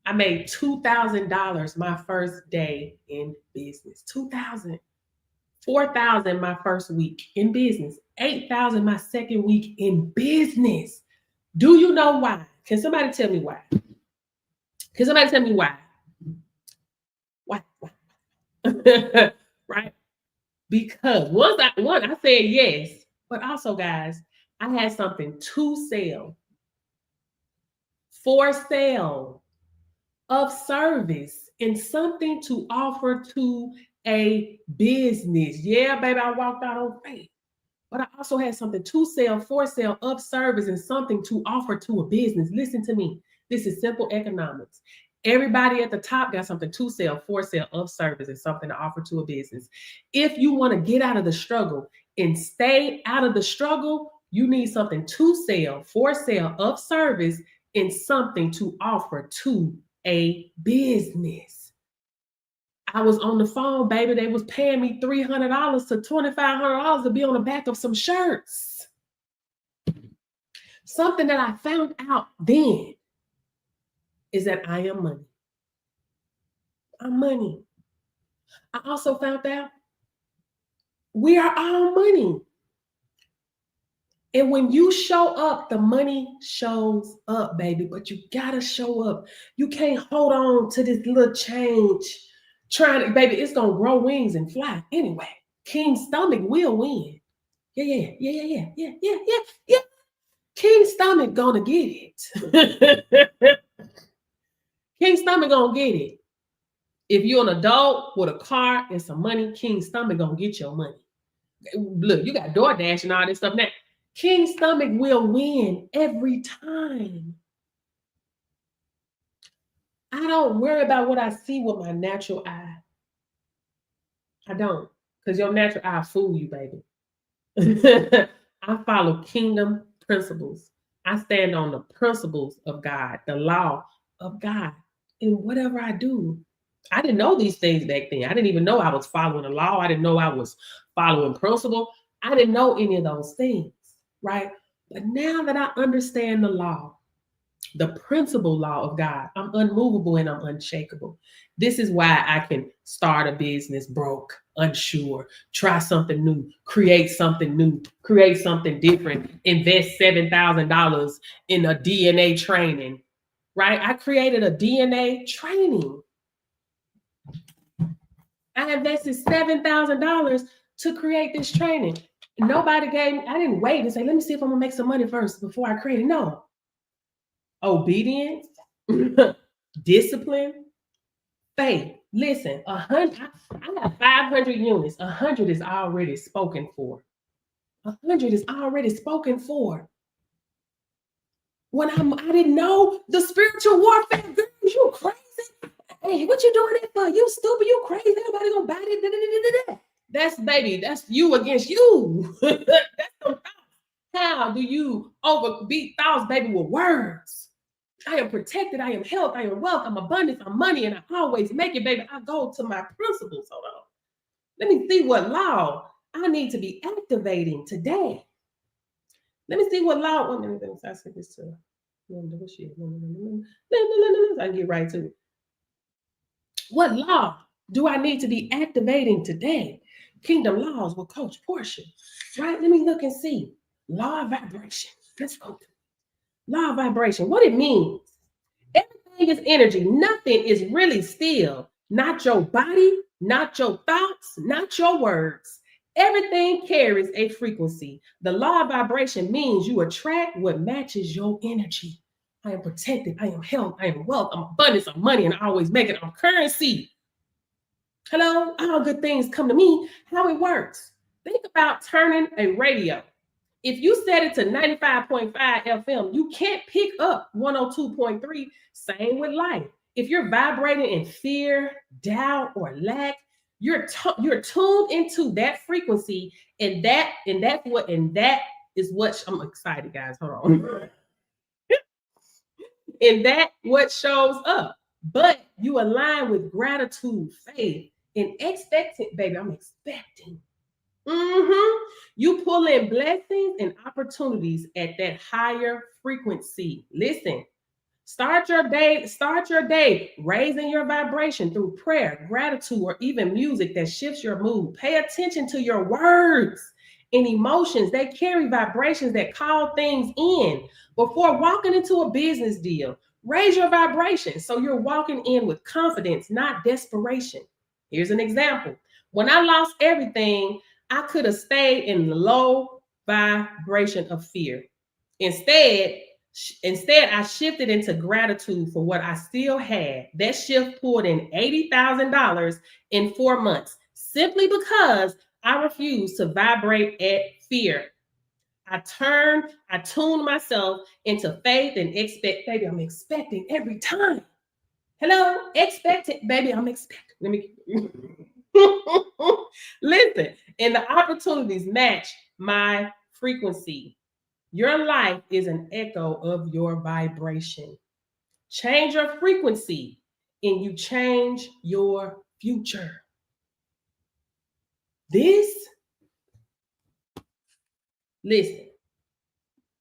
I made $2,000 my first day in business. $2,000. $4,000 my first week in business. $8,000 my second week in business. Do you know why? Can somebody tell me why? Can somebody tell me why? Why? Right? Because I said yes, but also, guys, I had something to sell. For sale, of service, and something to offer to a business. Yeah, baby, I walked out on faith. But I also had something to sell, for sale, of service, and something to offer to a business. Listen to me. This is simple economics. Everybody at the top got something to sell, for sale, of service, and something to offer to a business. If you want to get out of the struggle and stay out of the struggle, you need something to sell, for sale, of service, and something to offer to a business. I was on the phone, baby. They was paying me $300 to $2,500 to be on the back of some shirts. Something that I found out then is that I am money. I'm money. I also found out we are all money. And when you show up, the money shows up, baby. But you gotta show up. You can't hold on to this little change. Trying to, baby, it's gonna grow wings and fly anyway. King's stomach will win. Yeah. King's stomach gonna get it. King's stomach gonna get it. If you're an adult with a car and some money, King's stomach gonna get your money. Look, you got DoorDash and all this stuff now. King's stomach will win every time. I don't worry about what I see with my natural eye. I don't, because your natural eye fool you, baby. I follow kingdom principles. I stand on the principles of God, the law of God, in whatever I do. I didn't know these things back then. I didn't even know I was following the law. I didn't know I was following principle. I didn't know any of those things, right? But now that I understand the law, the principle law of God, I'm unmovable and I'm unshakable. This is why I can start a business broke, unsure, try something new, create something new, create something different, invest $7,000 in a DNA training, right? I created a DNA training. I invested $7,000 to create this training. Nobody gave me, I didn't wait and say, let me see if I'm gonna make some money first before I create it. No. Obedience, discipline, faith. Listen, 100, I got 500 units. 100 is already spoken for. 100 is already spoken for. When I didn't know the spiritual warfare, girl, you crazy. Hey, what you doing that for? You stupid, you crazy. Nobody gonna buy it. That's, baby, that's you against you. That's some thoughts. How do you overbeat thoughts, baby, with words? I am protected. I am health. I am wealth. I'm abundance. I'm money. And I always make it, baby. I go to my principles. Hold on. Let me see what law I need to be activating today. Let me see what law. I said this to. I can get right to it. What law do I need to be activating today? Kingdom laws with Coach Portia. Right? Let me look and see. Law of vibration. Let's go. Law of vibration, what it means. Everything is energy. Nothing is really still. Not your body, not your thoughts, not your words. Everything carries a frequency. The law of vibration means you attract what matches your energy. I am protected. I am health. I am wealth. I'm abundance. I'm money. And I always make it. I'm currency. Hello? All good things come to me. How it works. Think about turning a radio. If you set it to 95.5 FM, you can't pick up 102.3. Same with life. If you're vibrating in fear, doubt, or lack, you're tuned into that frequency, and that is what I'm excited, guys. Hold on. And that what shows up. But you align with gratitude, faith, and expecting, baby. I'm expecting. You pull in blessings and opportunities at that higher frequency. Listen, start your day raising your vibration through prayer, gratitude, or even music that shifts your mood. Pay attention to your words and emotions. They carry vibrations that call things in. Before walking into a business deal, raise your vibration so you're walking in with confidence, not desperation. Here's an example. When I lost everything, I could have stayed in the low vibration of fear. Instead, I shifted into gratitude for what I still had. That shift pulled in $80,000 in 4 months, simply because I refused to vibrate at fear. I tuned myself into faith and expect, baby, I'm expecting every time. Hello, expected, baby, I'm expecting. Let me listen, and the opportunities match my frequency. Your life is an echo of your vibration. Change your frequency and you change your future. Listen,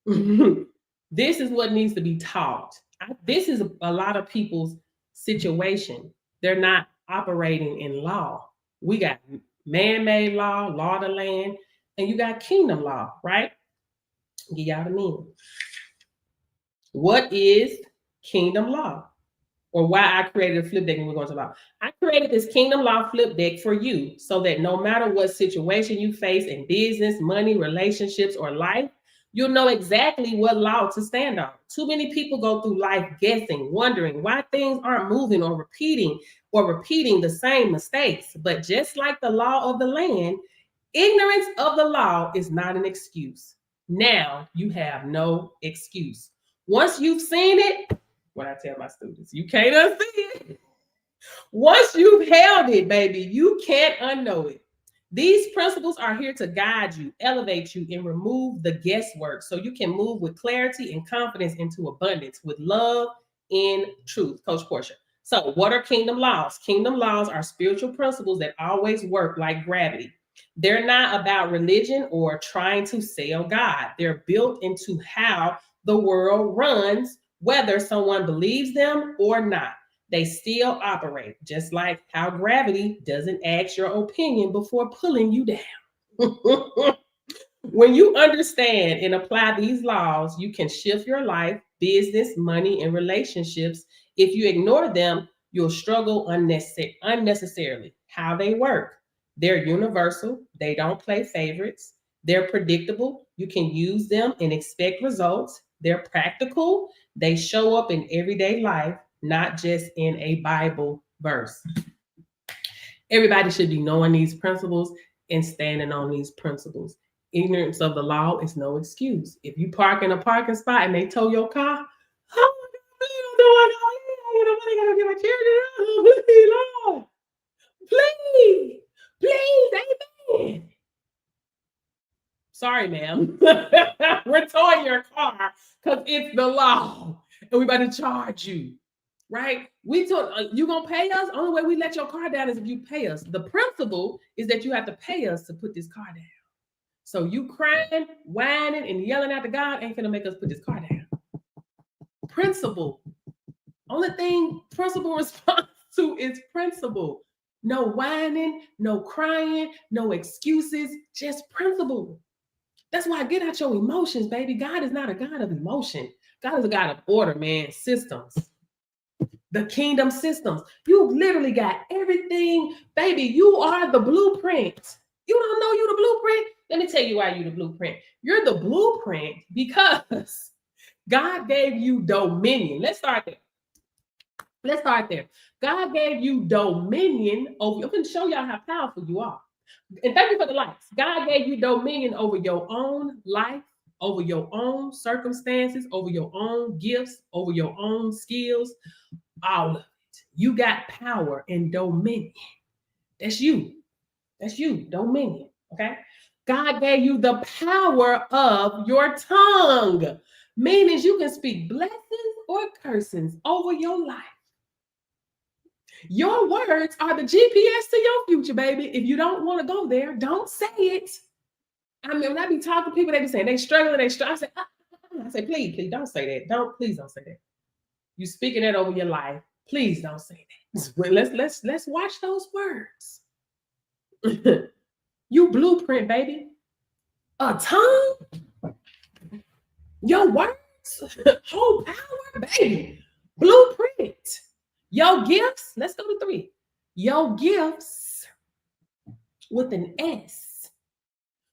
this is what needs to be taught. This is a lot of people's situation. They're not operating in law. We got man-made law, law of the land, and you got kingdom law, right? Give y'all the meaning. What is kingdom law? Or why I created a flip deck and we're going to law. I created this kingdom law flip deck for you so that no matter what situation you face in business, money, relationships, or life, you'll know exactly what law to stand on. Too many people go through life guessing, wondering why things aren't moving or repeating the same mistakes. But just like the law of the land, ignorance of the law is not an excuse. Now you have no excuse. Once you've seen it, what I tell my students, you can't unsee it. Once you've held it, baby, you can't unknow it. These principles are here to guide you, elevate you, and remove the guesswork so you can move with clarity and confidence into abundance with love and truth. Coach Portia. So what are kingdom laws? Kingdom laws are spiritual principles that always work like gravity. They're not about religion or trying to sell God. They're built into how the world runs, whether someone believes them or not. They still operate, just like how gravity doesn't ask your opinion before pulling you down. When you understand and apply these laws, you can shift your life, business, money, and relationships. If you ignore them, you'll struggle unnecessarily. How they work. They're universal. They don't play favorites. They're predictable. You can use them and expect results. They're practical. They show up in everyday life, not just in a Bible verse. Everybody should be knowing these principles and standing on these principles. Ignorance of the law is no excuse. If you park in a parking spot and they tow your car, please, amen. Sorry, ma'am. We're towing your car because it's the law and we're about to charge you, right? We told you gonna pay us. Only way we let your car down is if you pay us. The principle is that you have to pay us to put this car down. So you crying, whining, and yelling at the God ain't gonna make us put this car down. Principle. Only thing principle responds to is principle. No whining, no crying, no excuses, just principle. That's why I get out your emotions, baby. God is not a God of emotion. God is a God of order, man. Systems. The kingdom systems. You literally got everything, baby. You are the blueprint. You don't know you the blueprint? Let me tell you why you're the blueprint. You're the blueprint because God gave you dominion. Let's start there. God gave you dominion over. I'm going to show y'all how powerful you are. And thank you for the likes. God gave you dominion over your own life, over your own circumstances, over your own gifts, over your own skills, all of it. You got power and dominion. That's you. That's you, dominion. Okay. God gave you the power of your tongue, meaning you can speak blessings or cursings over your life. Your words are the GPS to your future, baby. If you don't want to go there, don't say it. I mean, when I be talking to people, they be saying they struggling. I say, please, don't say that. Please don't say that. You speaking that over your life. Please don't say that. Let's watch those words. You blueprint, baby. A tongue. Your words hold power, baby. Blueprint. Your gifts. Let's go to 3. Your gifts with an S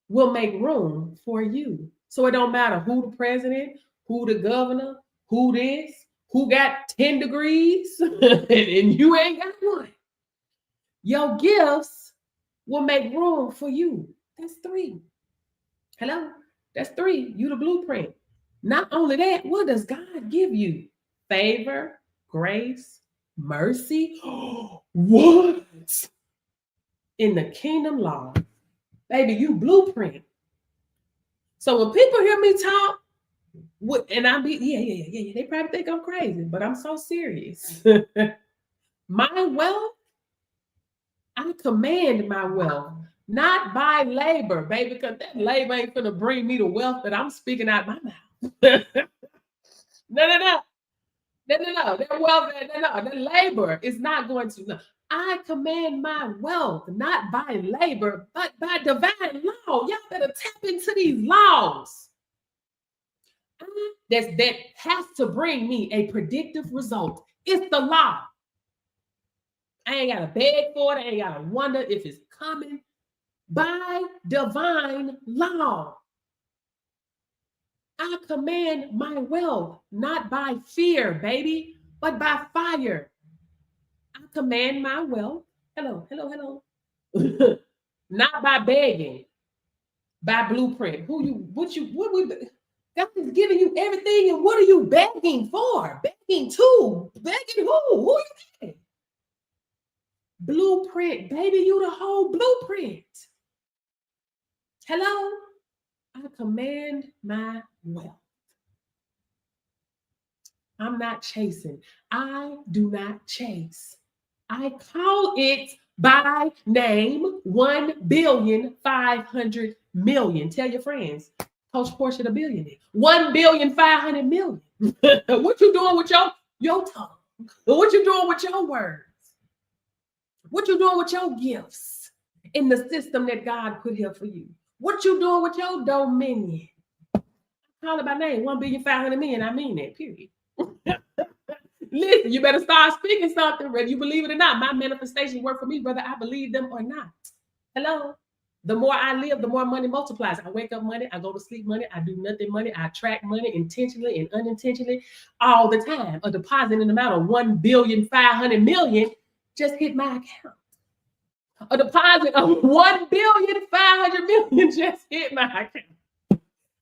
will make room for you. So it don't matter who the president, who the governor, who this, who got 10 degrees, and you ain't got one. Your gifts will make room for you. That's 3. Hello? That's 3. You the blueprint. Not only that, what does God give you? Favor, grace, mercy. What? In the kingdom law, baby, you blueprint. So when people hear me talk, and I be, yeah, they probably think I'm crazy, but I'm so serious. My wealth, I command my wealth, not by labor, baby, because that labor ain't gonna bring me the wealth that I'm speaking out my mouth. No. That wealth, the labor is not going to. No. I command my wealth, not by labor, but by divine law. Y'all better tap into these laws. That has to bring me a predictive result. It's the law. I ain't got to beg for it. I ain't got to wonder if it's coming. By divine law, I command my wealth, not by fear, baby, but by fire. I command my wealth. Hello. Not by begging, by blueprint. God is giving you everything, and what are you begging for? Begging to? Begging who? Who are you begging? Blueprint, baby, you the whole blueprint. Hello? I command my wealth. I'm not chasing. I do not chase. I call it by name, 1,500,000,000. Tell your friends, Coach Portia the billionaire. 1,500,000,000. What you doing with your tongue? What you doing with your words? What you doing with your gifts in the system that God put here for you? What you doing with your dominion? Call it by name, 1,500,000,000. I mean that, period. Listen, you better start speaking something, whether you believe it or not. My manifestation work for me, whether I believe them or not. Hello? The more I live, the more money multiplies. I wake up money, I go to sleep money, I do nothing money, I attract money intentionally and unintentionally all the time. A deposit in the amount of 1,500,000,000 just hit my account. A deposit of 1,500,000,000 just hit my account.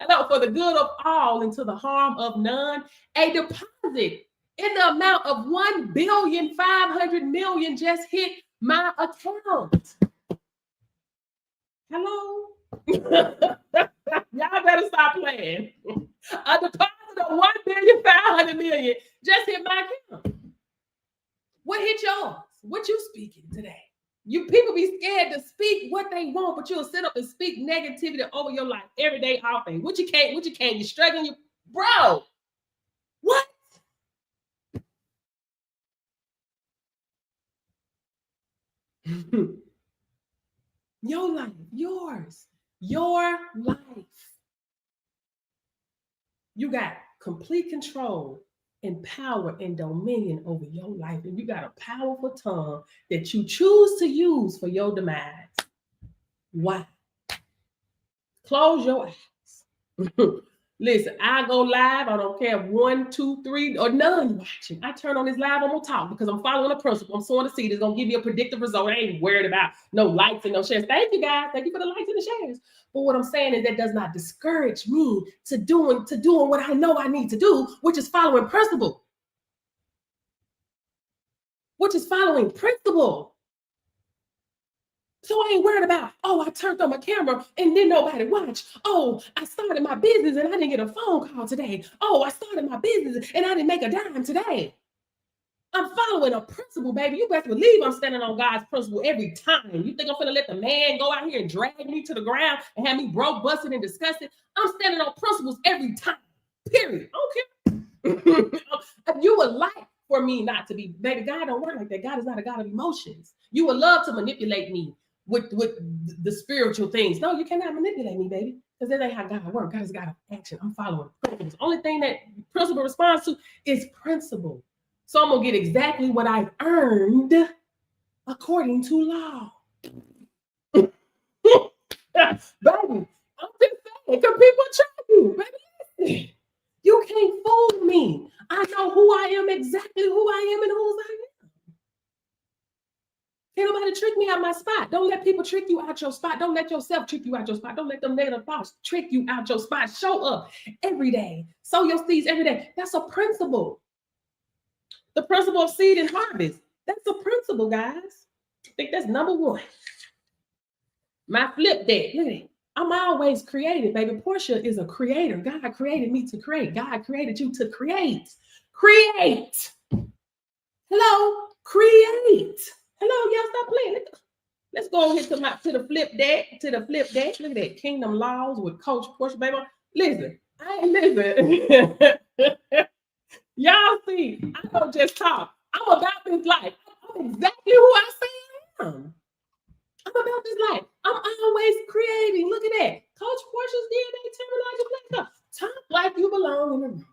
Hello, for the good of all and to the harm of none. A deposit in the amount of 1,500,000,000 just hit my account. Hello? Y'all better stop playing. A deposit of 1,500,000,000 just hit my account. What hit yours? What you speaking today? You people be scared to speak what they want, but you'll sit up and speak negativity over your life every day, all day. What you can't, you're struggling, bro. What? Your life, yours, your life. You got complete control and power and dominion over your life. And you got a powerful tongue that you choose to use for your demise. Why? Close your eyes. Listen, I go live. I don't care if 1, 2, 3, or none watching. I turn on this live. I'm gonna talk because I'm following a principle. I'm sowing a seed. It's gonna give me a predictive result. I ain't worried about no likes and no shares. Thank you, guys. Thank you for the likes and the shares. But what I'm saying is that does not discourage me to doing what I know I need to do, which is following principle. Which is following principle. So I ain't worried about, oh, I turned on my camera and then nobody watched. Oh, I started my business and I didn't get a phone call today. Oh, I started my business and I didn't make a dime today. I'm following a principle, baby. You best believe I'm standing on God's principle every time. You think I'm gonna let the man go out here and drag me to the ground and have me broke, busted, and disgusted? I'm standing on principles every time, period. I don't care. You would like for me not to be, baby, God don't work like that. God is not a God of emotions. You would love to manipulate me with the spiritual things. No, you cannot manipulate me, baby, because that ain't how God works. God is God of action. I'm following principles. Only thing that principle responds to is principle. So I'm gonna get exactly what I've earned according to law. Baby, I'm just saying, because people try you, baby. You can't fool me. I know who I am, exactly who I am, and whose I am. Can't nobody trick me out my spot. Don't let people trick you out your spot. Don't let yourself trick you out your spot. Don't let them negative thoughts trick you out your spot. Show up every day. Sow your seeds every day. That's a principle. The principle of seed and harvest. That's a principle, guys. I think that's number one. My flip deck. Look at it. I'm always creative, baby. Portia is a creator. God created me to create. God created you to create. Create. Hello? Create. Hello, y'all stop playing. Let's go here to the flip deck. To the flip deck. Look at that. Kingdom Laws with Coach Portia, baby. Listen. Listen. Y'all see, I don't just talk. I'm about this life. I'm exactly who I say I am. I'm about this life. I'm always creating. Look at that. Coach Portia's DNA terminology. Talk like you belong in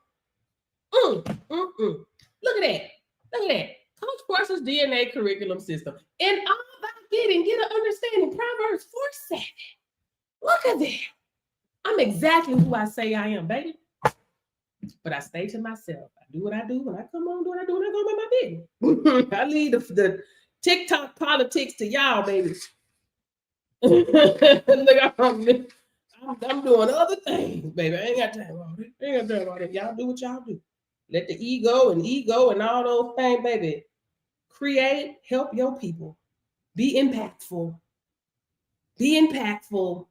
the room. Look at that. Look at that. Coach Portia's DNA curriculum system. And all about get an understanding. Proverbs 4:7. Look at that. I'm exactly who I say I am, baby. But I stay to myself. I do what I do. When I come on, do what I do, and I go about my business. I leave the TikTok politics to y'all, baby. Look, I'm doing other things, baby. I ain't got time for all this. I ain't got time for all that. Y'all do what y'all do. Let the ego and all those things, baby. Create, help your people. Be impactful. Be impactful.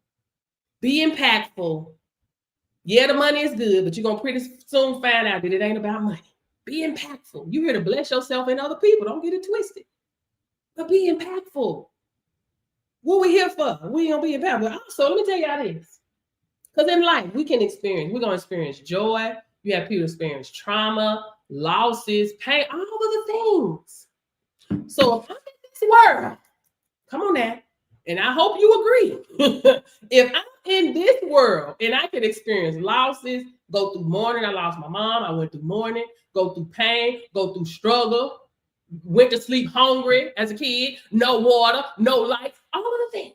Be impactful. Yeah, the money is good, but you're going to pretty soon find out that it ain't about money. Be impactful. You're here to bless yourself and other people. Don't get it twisted. But be impactful. What we here for? We don't be impactful. Also, let me tell y'all this. Because in life, we're going to experience joy. You have people experience trauma, losses, pain, all of the things. So if I'm in this world, come on now, and I hope you agree. If I'm in this world and I can experience losses, go through mourning. I lost my mom. I went through mourning, go through pain, go through struggle, went to sleep hungry as a kid, no water, no light, all of the things.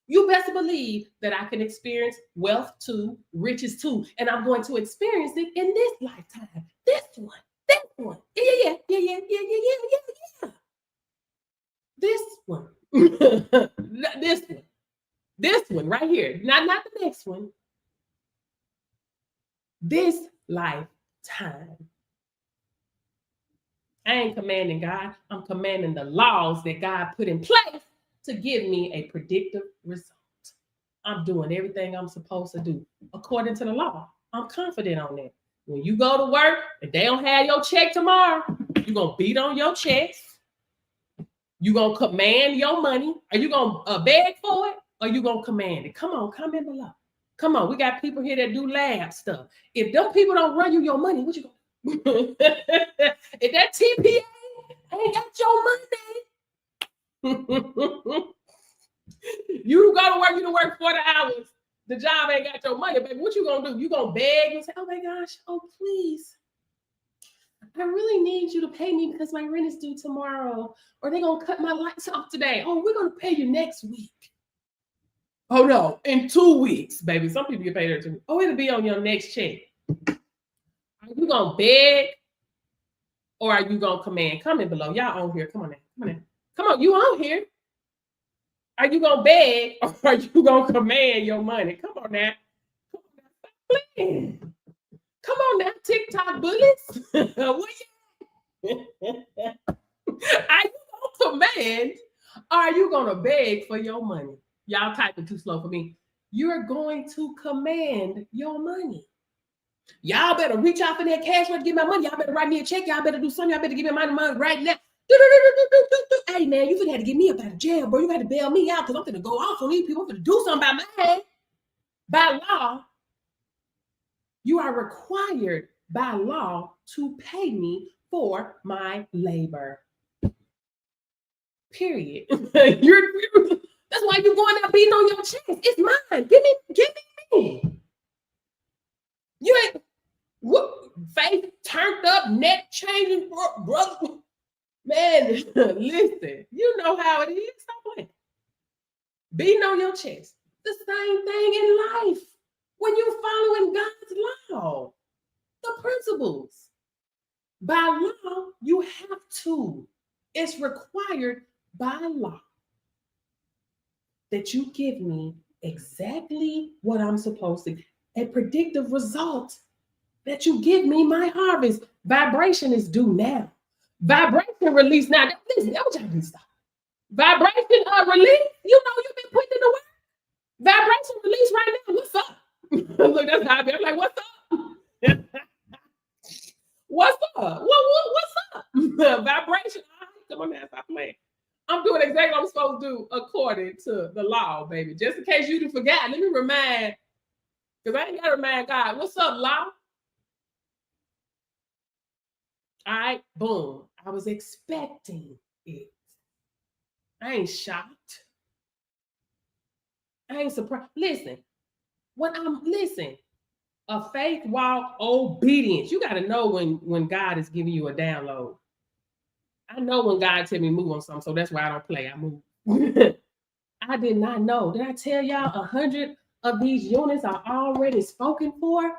You best believe that I can experience wealth too, riches too, and I'm going to experience it in this lifetime. This one. Yeah. This one. This one right here. Not the next one. This lifetime. I ain't commanding God. I'm commanding the laws that God put in place to give me a predictive result. I'm doing everything I'm supposed to do according to the law. I'm confident on that. When you go to work, if they don't have your check tomorrow, you're going to beat on your chest. You're going to command your money. Are you going to beg for it? Or you going to command it? Come on, come in the law. Come on, we got people here that do lab stuff. If them people don't run you your money, what you going to do? If that TPA ain't got your money, you go to work, you to work 40 hours. The job ain't got your money, baby. What you gonna do? You gonna beg and say, oh my gosh, oh please. I really need you to pay me because my rent is due tomorrow. Or they're gonna cut my lights off today. Oh, we're gonna pay you next week. Oh no, in 2 weeks, baby. Some people get paid every 2 weeks. Oh, it'll be on your next check. Are you gonna beg or are you gonna command? Comment below. Y'all on here. Come on now. Come on now. Come on, you on here. Are you gonna beg or are you gonna command your money? Come on now. Come on now. Stop playing. Come on now, TikTok bullies. What you are you gonna command or are you gonna beg for your money? Y'all typing too slow for me. You're going to command your money. Y'all better reach out for that cash ready to get my money. Y'all better write me a check. Y'all better do something. Y'all better give me my money right now. Hey man, you finna have to get me up out of jail, bro. You got to bail me out because I'm finna go off on these people. I'm finna do something about my head. By law, you are required by law to pay me for my labor. Period. That's why you're going out beating on your chest. It's mine. Give me. You ain't what faith turned up, neck changing, brother. Man, listen, you know how it is. Stop playing. Beating on your chest. The same thing in life. When you're following God's law, the principles. By law, you have to. It's required by law that you give me exactly what I'm supposed to. A predictive result that you give me my harvest. Vibration is due now. Vibration release now. Listen, that what y'all need to stop. Vibration release. You know you've been putting in the work. Vibration release right now. What's up? Look, that's how I be. I'm like, what's up? What's up? What's up? Vibration. Come on, man, stop playing. I'm doing exactly what I'm supposed to do according to the law, baby. Just in case you forgot, let me remind. Because I ain't got to remind God. What's up, law? All right, boom. I was expecting it. I ain't shocked. I ain't surprised. Listen, a faith walk, obedience. You got to know when God is giving you a download. I know when God tell me move on something, so that's why I don't play. I move. I did not know. Did I tell y'all 100 of these units are already spoken for?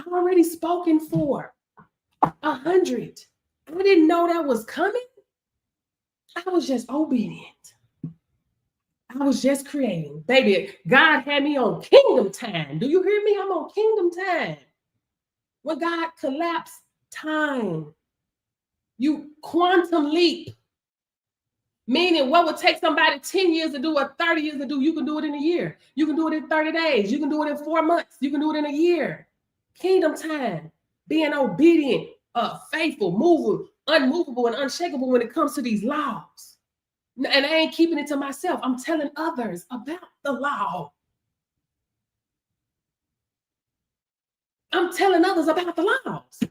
Already spoken for. 100. I didn't know that was coming. I was just obedient. I was just creating. Baby, God had me on kingdom time. Do you hear me? I'm on kingdom time. When God collapsed time, you quantum leap. Meaning what would take somebody 10 years to do or 30 years to do, you can do it in a year. You can do it in 30 days. You can do it in 4 months. You can do it in a year. Kingdom time. Being obedient, faithful, moving, unmovable, and unshakable when it comes to these laws. And I ain't keeping it to myself. I'm telling others about the law. I'm telling others about the laws.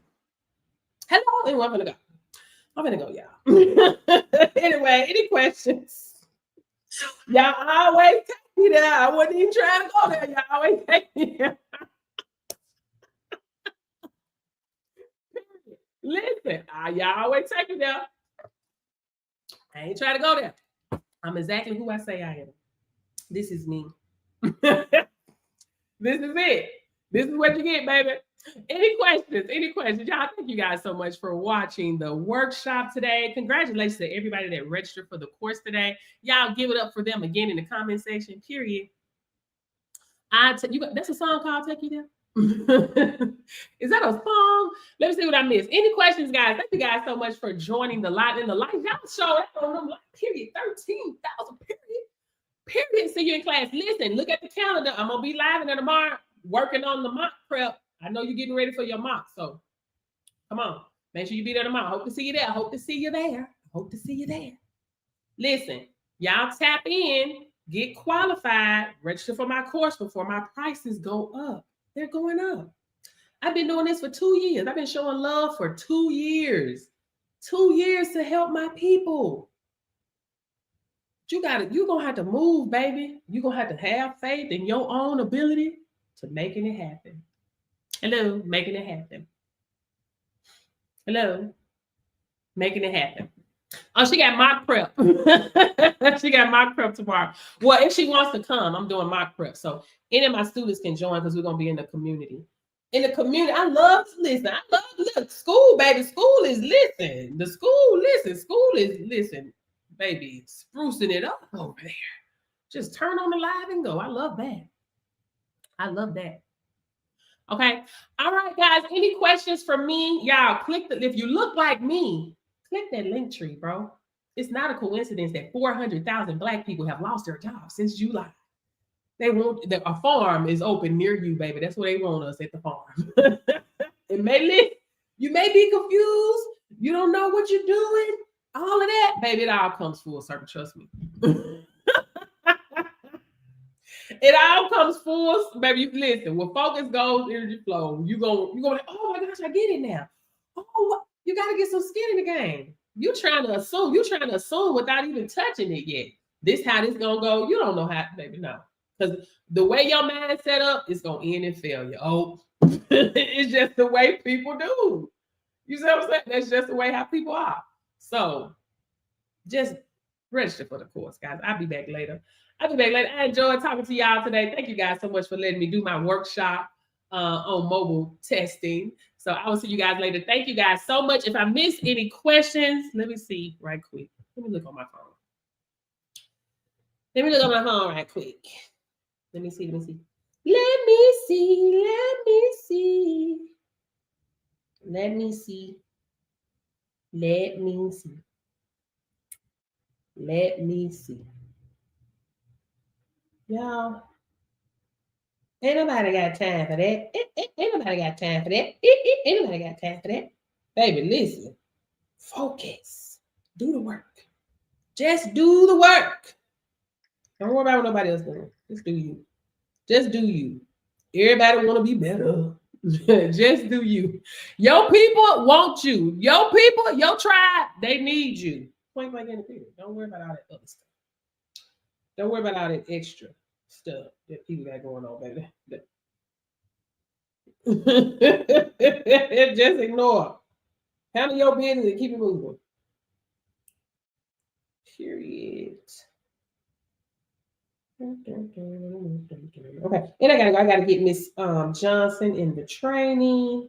Hello, anyway, I'm gonna go, y'all. Anyway, any questions? Y'all always take me there. I wasn't even trying to go there. Y'all always take me there. Listen, y'all always take me there. I ain't trying to go there. I'm exactly who I say I am. This is me. This is it. This is what you get, baby. Any questions? Any questions? Y'all, thank you guys so much for watching the workshop today. Congratulations to everybody that registered for the course today. Y'all give it up for them again in the comment section, period. That's a song called Take You There? Is that a song? Let me see what I missed. Any questions, guys? Thank you guys so much for joining the live. And the live, y'all show up on them, period. 13,000, period. See you in class. Listen, look at the calendar. I'm going to be live in there tomorrow working on the mock prep. I know you're getting ready for your mock, so come on. Make sure you be there tomorrow. Hope to see you there. Hope to see you there. Hope to see you there. Listen, y'all tap in, get qualified, register for my course before my prices go up. They're going up. I've been doing this for 2 years. I've been showing love for 2 years. 2 years to help my people. You're going to have to move, baby. You're going to have faith in your own ability to making it happen. Hello, making it happen. Hello, making it happen. Oh, she got mock prep. She got mock prep tomorrow. Well, if she wants to come, I'm doing mock prep. So any of my students can join because we're going to be in the community. In the community, I love to listen. I love look, school, baby. School is listen. The school listen. School is listen, baby. Sprucing it up over there. Just turn on the live and go. I love that. I love that. Okay. All right, guys. Any questions for me? Y'all click the, if you look like me, click that link tree, bro. It's not a coincidence that 400,000 Black people have lost their jobs since July. They want a farm is open near you, baby. That's where they want us, at the farm. It may you may be confused. You don't know what you're doing. All of that, baby, it all comes full circle. Trust me. It all comes full, baby. Listen, when focus goes, energy flows. You go, oh my gosh, I get it now. Oh, you got to get some skin in the game. You're trying to assume without even touching it yet. This how this gonna go. You don't know how, baby. No. Because the way your mind set up, it's going to end in failure. Oh, it's just the way people do. You see what I'm saying? That's just the way how people are. So just register for the course, guys. I'll be back later. I enjoyed talking to y'all today. Thank you guys so much for letting me do my workshop on mobile testing. So I will see you guys later. Thank you guys so much. If I missed any questions, let me see right quick. Let me look on my phone. Let me right quick. Let me see. Y'all, ain't nobody got time for that. Ain't nobody got time for that. Ain't nobody got time for that. Baby, listen. Focus. Do the work. Just do the work. Don't worry about what nobody else doing. Just do you. Just do you. Everybody want to be better. Just do you. Your people want you. Your people, your tribe, they need you. Point blank in the period. Don't worry about all that other stuff. Don't worry about all that extra stuff that people got going on, baby. Just ignore. Handle your business and keep it moving. Period. Okay, and I gotta get Miss Johnson in the training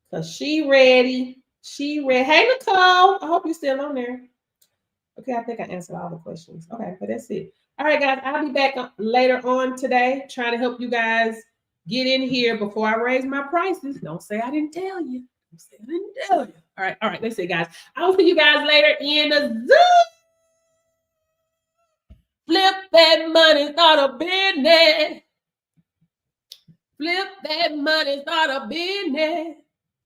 because she ready. Hey Nicole, I hope you're still on there. Okay, I think I answered all the questions. Okay, but that's it. All right, guys, I'll be back later on today trying to help you guys get in here before I raise my prices. Don't say I didn't tell you. All right. Let's see, guys. I'll see you guys later in the Zoom. Flip that money, start a business. Flip that money, start a business.